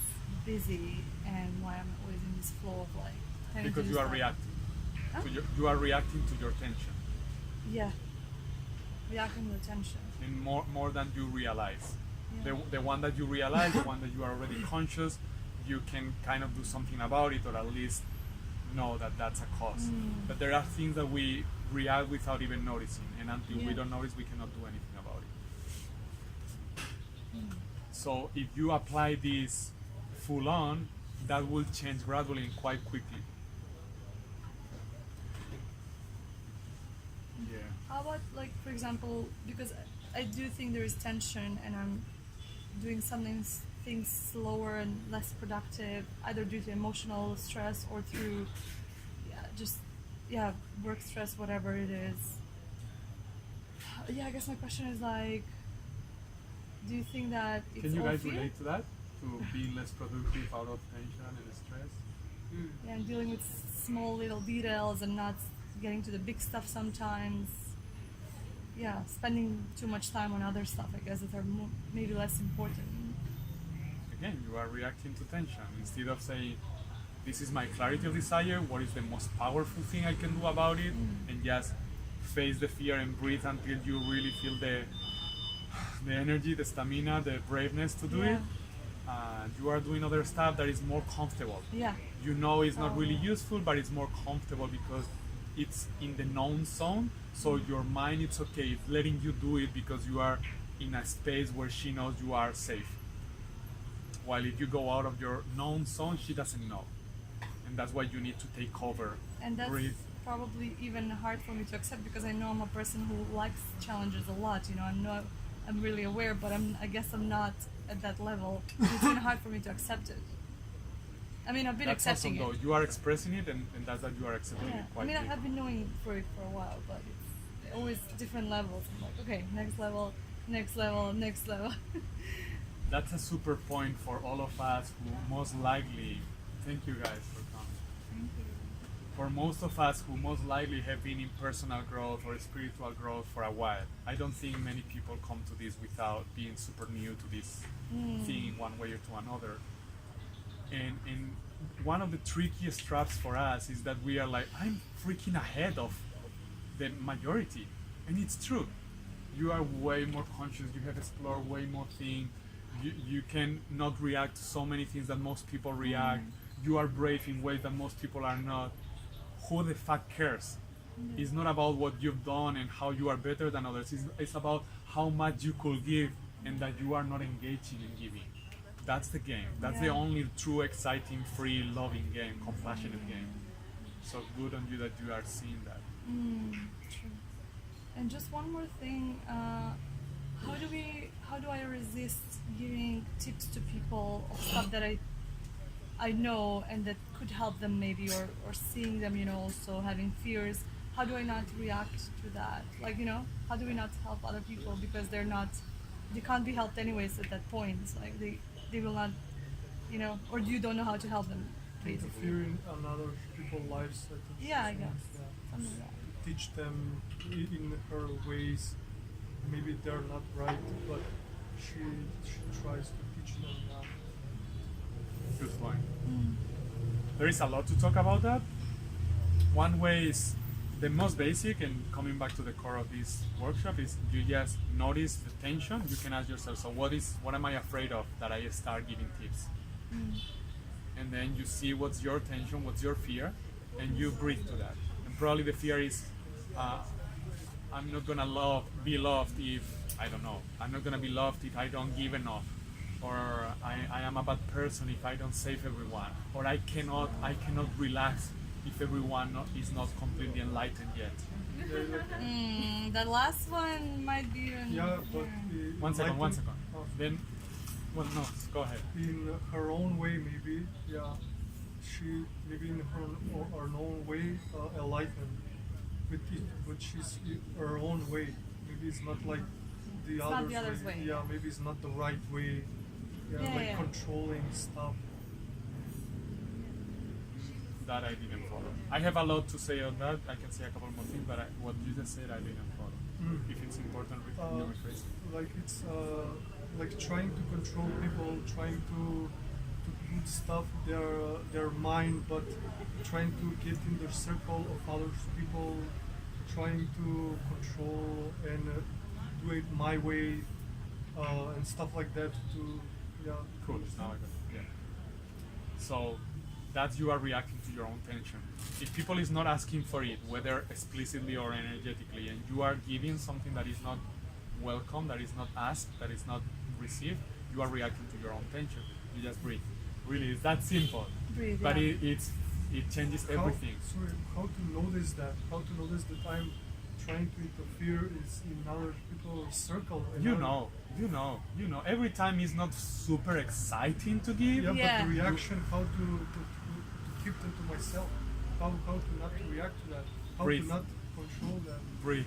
busy and why am I always in this flow of like having to Because do you are stuff? reacting. Huh? You are reacting to your tension, Yeah. Reacting to the tension. and more than you realize. Yeah. The one that you realize, the one that you are already conscious, you can kind of do something about it, or at least know that that's a cause. But there are things that we react without even noticing, and until we Yeah. don't notice, we cannot do anything about it. So if you apply this full on, that will change gradually and quite quickly. Yeah. How about like, for example, because I do think there is tension and I'm doing things slower and less productive, either due to emotional stress or through work stress, whatever it is. Yeah, I guess my question is like, do you think that it's Can you all guys fear? relate to that? To being less productive out of tension and stress? Yeah, and dealing with small little details and not getting to the big stuff sometimes. Yeah, spending too much time on other stuff, I guess, that are maybe less important. Again, you are reacting to tension. Instead of saying, this is my clarity of desire, what is the most powerful thing I can do about it, and just face the fear and breathe until you really feel the energy, the stamina, the braveness to do Yeah. it. You are doing other stuff that is more comfortable. Yeah. You know it's not really useful, but it's more comfortable because it's in the known zone. So your mind, it's okay, it's letting you do it because you are in a space where she knows you are safe. While if you go out of your known zone, she doesn't know. And that's why you need to take cover, And that's breathe. probably even hard for me to accept because I know I'm a person who likes challenges a lot. You know, I'm really aware, but I guess I'm not at that level. It's been hard for me to accept it. I mean, I've been That's accepting awesome, it. though. You are expressing it, and that's that you are accepting Yeah. it I quite mean, big. I've been knowing for it for a while, but it's always different levels. I'm like, okay, next level, next level, next level. That's a super point for all of us who most likely, thank you guys for coming. Thank you. For most of us who most likely have been in personal growth or spiritual growth for a while, I don't think many people come to this without being super new to this thing in one way or to another. And one of the trickiest traps for us is that we are like, I'm freaking ahead of the majority. And it's true. You are way more conscious, you have explored way more things, you can not react to so many things that most people react. You are brave in ways that most people are not. Who the fuck cares? It's not about what you've done and how you are better than others. It's about how much you could give and that you are not engaging in giving. That's the game. That's the Yeah. only true, exciting, free, loving game, compassionate game. So good on you that you are seeing that. True. And just one more thing, how do I resist giving tips to people of stuff that I know and that could help them maybe, or seeing them, also having fears? How do I not react to that? Like, how do we not help other people because they can't be helped anyways at that point. It's like they will not, or you don't know how to help them, basically. Interfering on other people's lives, I think. Yeah, I she guess. means, yeah. Something like that. Teach them in her ways. Maybe they're not right, but she tries to teach them that. Good point. There is a lot to talk about that. One way is the most basic, and coming back to the core of this workshop, is you just notice the tension. You can ask yourself, so what am I afraid of that I start giving tips? And then you see what's your tension, what's your fear, and you breathe to that. And probably the fear is, I'm not gonna be loved if, I don't know, I'm not gonna be loved if I don't give enough, or I am a bad person if I don't save everyone, or I cannot relax if everyone is not completely enlightened yet. The last one might be even. Yeah, but One second. oh, Then, well, no, go ahead. in her own way, maybe, yeah, she maybe in her own way enlightened, but she's her own way. Maybe it's not like the not others' the other's way. Yeah, maybe it's not the right way. Yeah, Yeah, like yeah. controlling stuff. That I didn't follow. I have a lot to say on that. I can say a couple more things, but what you just said, I didn't follow. If it's important, you rephrase it. Like it's like trying to control people, trying to put stuff in their mind, but trying to get in the circle of other people, trying to control and do it my way and stuff like that. Cool. Now I got it. Yeah. So that you are reacting to your own tension. If people is not asking for it, whether explicitly or energetically, and you are giving something that is not welcome, that is not asked, that is not received, you are reacting to your own tension. You just breathe. Really, it's that simple. Breathe, But yeah. it changes everything. How to notice that? How to notice that I'm trying to interfere is in other people's circle? and You other- know. Every time is not super exciting to give. Yeah, Yeah. but the reaction, how to keep them to myself, how to not react to that, how Breathe. to not control that. Breathe.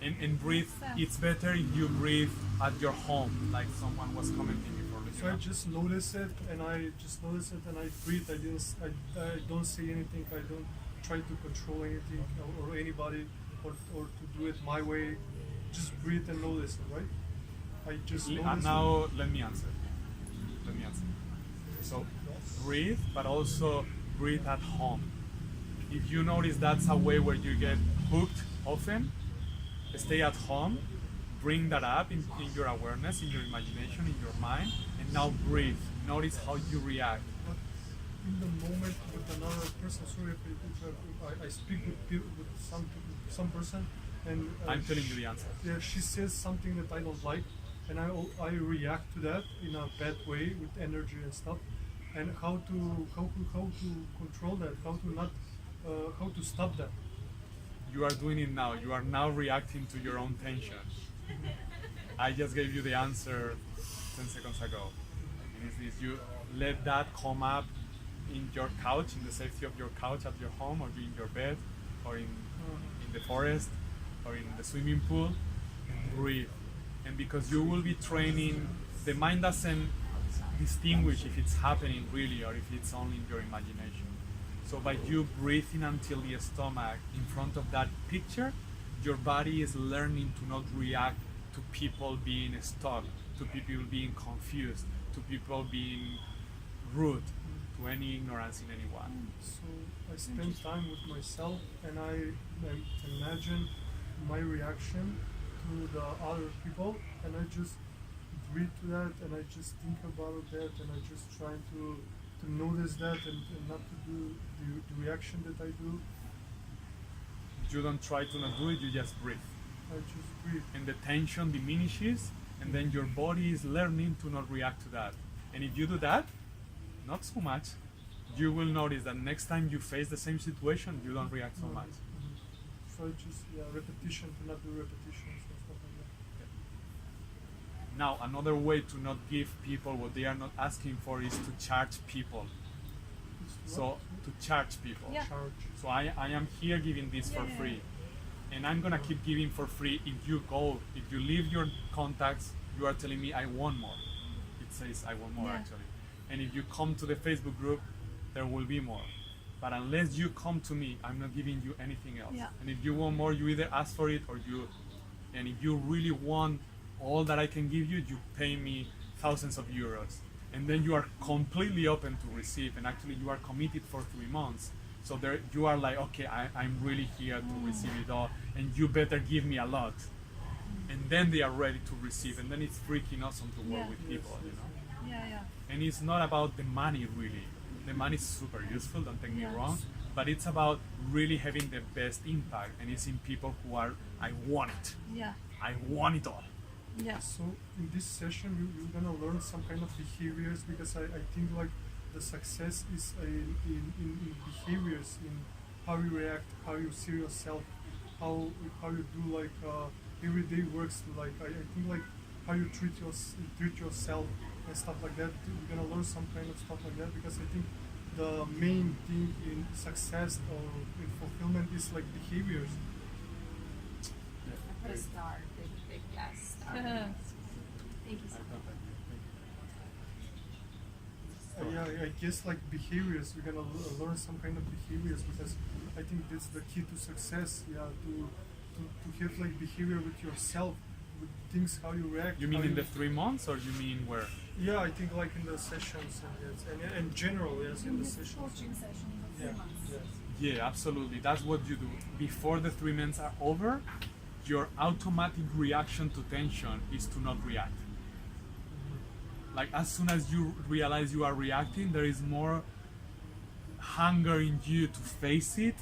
And breathe. Sense. It's better if you breathe at your home, like someone was commenting before. So I just notice it, and I breathe. I don't say anything. I don't try to control anything or anybody, or to do it my way. Just breathe and notice it, right? I just notice Now let me answer. So breathe, but also breathe at home. If you notice that's a way where you get hooked often, stay at home, bring that up in your awareness, in your imagination, in your mind, and now breathe. Notice how you react. But in the moment with another person, sorry if I speak with people, with some person, and I'm telling you the answer. Yeah, she says something that I don't like, and I react to that in a bad way with energy and stuff. And how to control that? How to stop that? You are doing it now. You are now reacting to your own tension. I just gave you the answer 10 seconds ago. And it's this, you let that come up in your couch, in the safety of your couch at your home, or in your bed, or in the forest, or in the swimming pool, and breathe. And because you will be training, the mind doesn't distinguish if it's happening really or if it's only in your imagination. So by you breathing until the stomach in front of that picture, your body is learning to not react to people being stuck, to people being confused, to people being rude, to any ignorance in anyone. So I spend time with myself, and I imagine my reaction to the other people, and I just breathe to that, and I just think about that, and I just try to notice that and not to do the reaction that I do. You don't try to not do it, you just breathe. I just breathe. And the tension diminishes, and then your body is learning to not react to that. And if you do that, not so much, you will notice that next time you face the same situation, you don't react so much. So it's just repetition to not do repetitions and stuff like that. Now, another way to not give people what they are not asking for is to charge people. It's So what? to charge people. Yeah. Charge. So I am here giving this for Yeah. free, and I'm gonna keep giving for free. If you leave your contacts, you are telling me I want more. It says I want more Yeah. actually. And if you come to the Facebook group, there will be more. But unless you come to me, I'm not giving you anything else. Yeah. And if you want more, you either ask for it or you. And if you really want all that I can give you, you pay me thousands of euros. And then you are completely open to receive, and actually you are committed for 3 months. So there you are like, okay, I'm really here to receive it all, and you better give me a lot. And then they are ready to receive, and then it's freaking awesome to work Yeah. with people, you know. Yeah. And it's not about the money really. The money is super useful, don't take me Yes. wrong, but it's about really having the best impact, and it's in people who are, I want it, Yeah. I want it all. Yeah. So in this session, you're gonna learn some kind of behaviors, because I think like the success is in behaviors, in how you react, how you see yourself, how you do like everyday works. Like I think like how you treat yourself and stuff like that. You're gonna learn some kind of stuff like that, because I think the main thing in success or in fulfillment is like behaviors. I put a star, big yes star. Thank you so much. Yeah, I guess like behaviors, we're gonna learn some kind of behaviors, because I think that's the key to success. Yeah, to have like behavior with yourself, with things how you react. You mean how in the 3 months, or you mean where? Yeah, I think like in the sessions and yes, and in general, yes, in the sessions. Coaching sessions of 3 Yeah, months. yes. Yeah, absolutely. That's what you do. Before the 3 months are over, your automatic reaction to tension is to not react. Like as soon as you realize you are reacting, there is more hunger in you to face it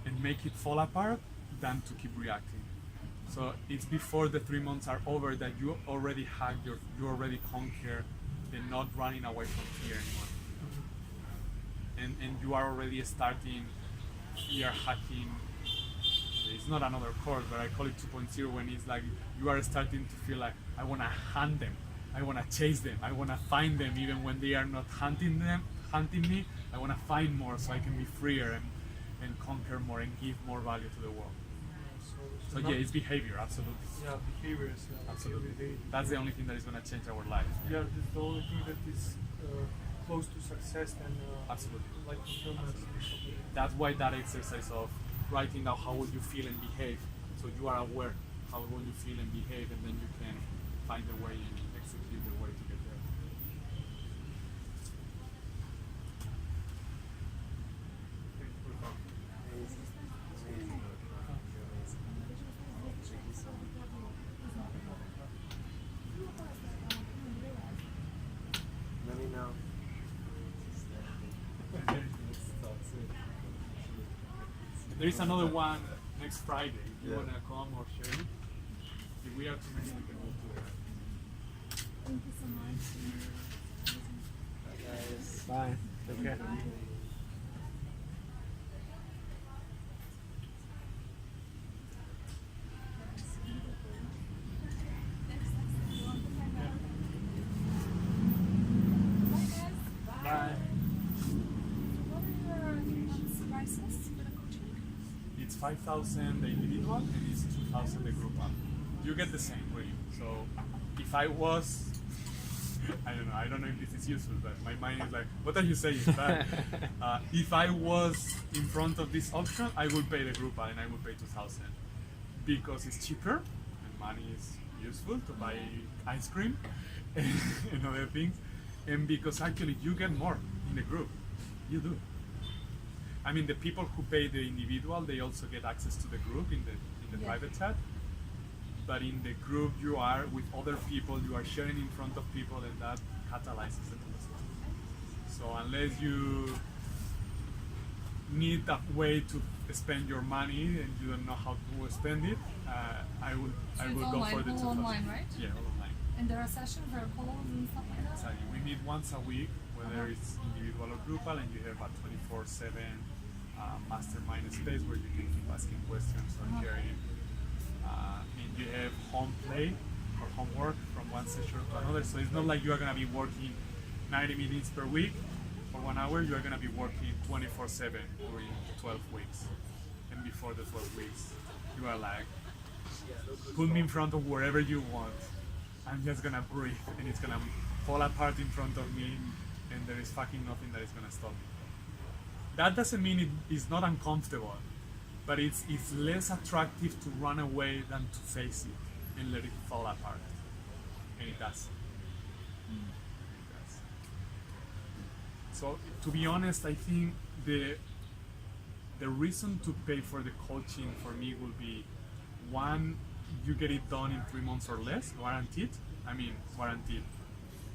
and make it fall apart than to keep reacting. So it's before the 3 months are over that you already you already conquer the not running away from fear anymore. And you are already starting fear hacking. It's not another course, but I call it 2.0, when it's like you are starting to feel like I want to hunt them, I want to chase them, I want to find them even when they are not hunting me. I want to find more so I can be freer and conquer more and give more value to the world. So not- yeah, it's behavior, absolutely. Yeah, behaviors. Yeah, like Absolutely. every day. That's the only thing that is going to change our life. Yeah, that's the only thing that is close to success and Absolutely. like fulfillment. and stuff like that. That's why that exercise of writing down how will you feel and behave, so you are aware how will you feel and behave, and then you can find a way and execute the way to get there. Let me know. There is another one next Friday. If you Yeah. wanna come or share it, if we are too many, we can move to there. Thank you so much. Bye, guys. Bye. Take care. Bye. What are your prices for the coaching? It's 5,000 the individual and it's 2,000 the group up. You get the same really. So if I was, I don't know if this is useful, but my mind is like, what are you saying? But, if I was in front of this option, I would pay the group and I would pay 2,000 because it's cheaper and money is useful to buy ice cream and other things, and because actually you get more in the group. You do. I mean, the people who pay the individual, they also get access to the group in the Yeah. private chat. But in the group, you are with other people, you are sharing in front of people, and that catalyzes the process. So unless you need a way to spend your money and you don't know how to spend it, I So would it's go online, for the all 2,000. online, right? Yeah, all online. And there are sessions, there are calls and stuff like that? Exactly. We meet once a week whether it's individual or groupal, and you have a 24/7 mastermind space where you can keep asking questions or sharing. And you have home play or homework from one session to another. So it's not like you are going to be working 90 minutes per week for 1 hour. You are going to be working 24/7 during 12 weeks. And before the 12 weeks, you are like, put me in front of wherever you want. I'm just going to breathe and it's going to fall apart in front of me and there is fucking nothing that is going to stop me. That doesn't mean it is not uncomfortable, but it's less attractive to run away than to face it and let it fall apart. And it does. It does. So to be honest, I think the reason to pay for the coaching for me will be, one, you get it done in 3 months or less, guaranteed. I mean, guaranteed.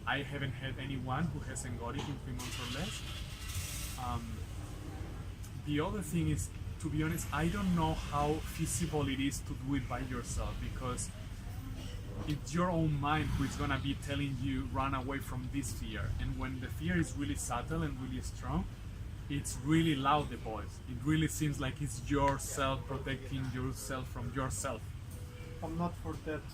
I haven't had anyone who hasn't got it in 3 months or less. The other thing is, to be honest, I don't know how feasible it is to do it by yourself, because it's your own mind who is gonna be telling you run away from this fear. And when the fear is really subtle and really strong, it's really loud, the voice. It really seems like it's yourself protecting yourself from yourself. I'm not for that,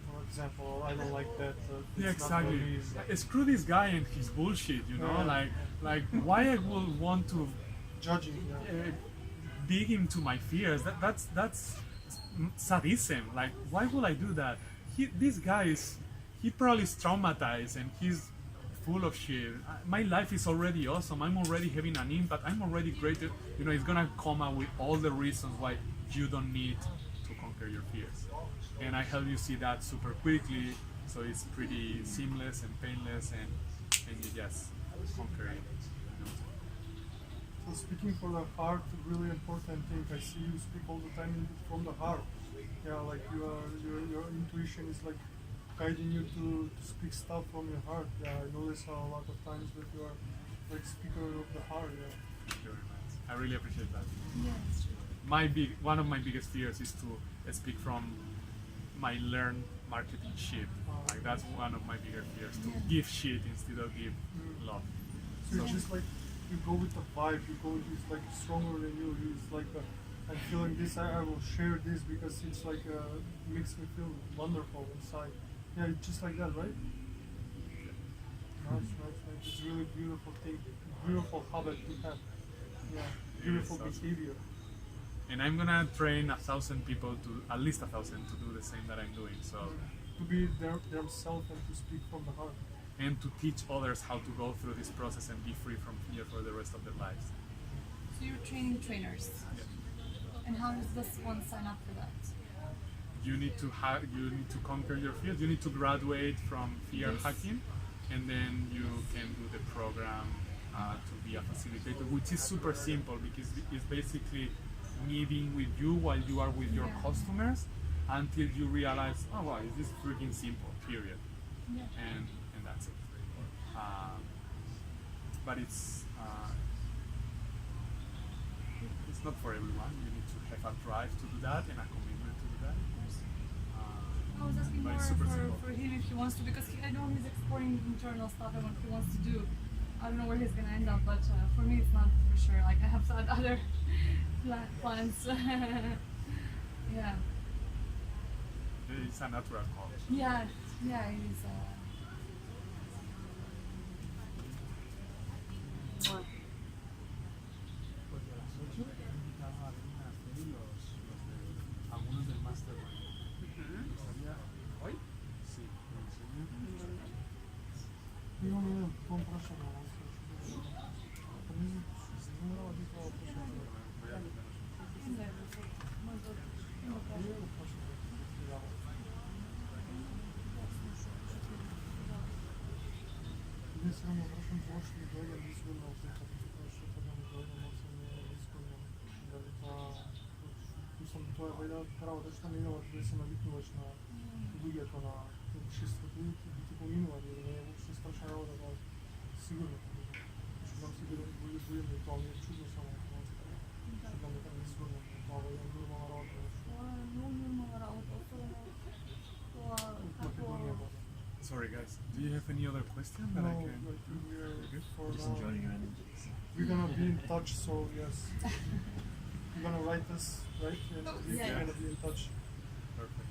for example. I don't like that. Yeah, it's not for exactly. me, it's like Screw this guy and his bullshit, you know? Yeah. Like why I would want to judging. Yeah. dig into my fears? That's sadism. Like, why would I do that? This guy he probably is traumatized and he's full of shit. My life is already awesome. I'm already having an impact. I'm already great. You know, it's gonna come out with all the reasons why you don't need to conquer your fears. And I help you see that super quickly, so it's pretty seamless and painless, and you just conquer it. You know? So speaking for the heart, really important thing. I see you speak all the time from the heart. Yeah, like your intuition is like guiding you to speak stuff from your heart. Yeah, I notice a lot of times that you are like speaker of the heart. Yeah. Thank you very much. I really appreciate that. Yes. One of my biggest fears is to speak from my learned marketing shit. Like, that's one of my bigger fears, to give shit instead of give love. So it's just like you go with the vibe. You go. It's like stronger than you. It's like I'm feeling this. I will share this because it's like makes me feel wonderful inside. Yeah, it's just like that, right? Nice. It's really beautiful thing. Beautiful habit to have. Yeah, beautiful Yes, awesome. behavior. And I'm gonna train 1,000 people to, at least 1,000, to do the same that I'm doing. So, To be themselves and to speak from the heart. and to teach others how to go through this process and be free from fear for the rest of their lives. So you're training trainers. And how does one sign up for that? You need to conquer your fears. You need to graduate from FearHacking, and then you can do the program to be a facilitator, which is super simple because it's basically me being with you while you are with your customers until you realize, oh wow, this is freaking simple, period. Yeah. And that's it. But it's not for everyone. You need to have a drive to do that and a commitment to do that. I was asking But more it's super simple. for him if he wants to, because I know he's exploring internal stuff and what he wants to do. I don't know where he's gonna end up, but for me it's not for sure. Like, I have other plans. Yeah. It's a natural call. Yeah, it is. Algunos del mastermind. ¿Gustaría hoy? Sí, me enseño. No, proszę no. Трябва да ще минала, да се навикнуваш на другото, на обществото и да ти поминува, да не е въобще страшна работа, да е сигурно. Ще дам сигурно будем и това ми е чудно само. Ще дам да е сигурно, това е нормална работа. Много нормална работа, особено От Македония бъде. Sorry guys. Do you have any other question that No, I I can? think we are Good. for Just now. enjoying your energies. We're gonna be in touch, so yes. You're gonna write us, right? And we're Yeah. gonna be in touch. Perfect.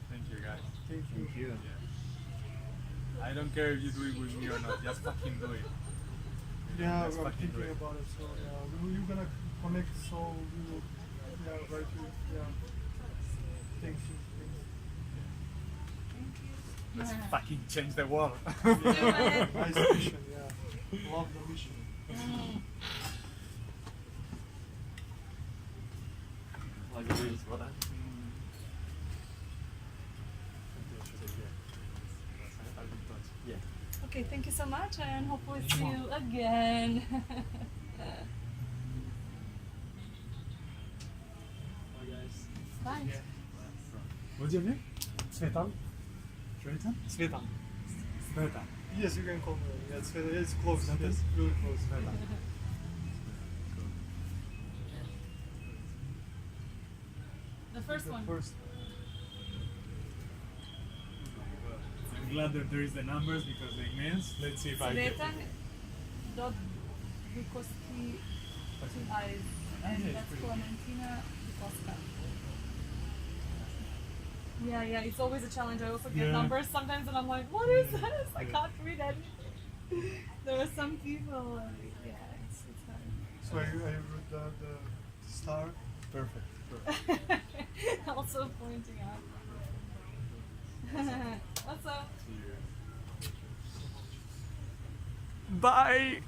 Thank you, guys. Thank you. Thank you. Yeah. I don't care if you do it with me or not. Just fucking do it. Yeah, Just I'm fucking do thinking it. about it. So yeah, you're gonna connect. So we will. Yeah, write you. Yeah. Thank you. Let's fucking change the world. Thank you. Yeah, nice mission. Yeah, love the mission. Like this, brother. Yeah. Okay, thank you so much, and hopefully see you again. Bye, guys. Bye. What's your name? Svetan? Tretan? Svetan. Sveta. Yes, you can call me. Yeah, Svetan. It's close. Svetan? Yes, really close. Sveta. The first one. First. I'm glad that there is the numbers because they means. Let's see if I get Svetan dot Bukowski, two eyes, and yeah, it's that's pretty- Clementina Bukowska. Yeah, it's always a challenge. I also get Yeah. numbers sometimes, and I'm like, what is this? I can't read anything. There are some people, yeah, it's hard. So I wrote the star. Perfect. Perfect. Also pointing out. What's up? Bye.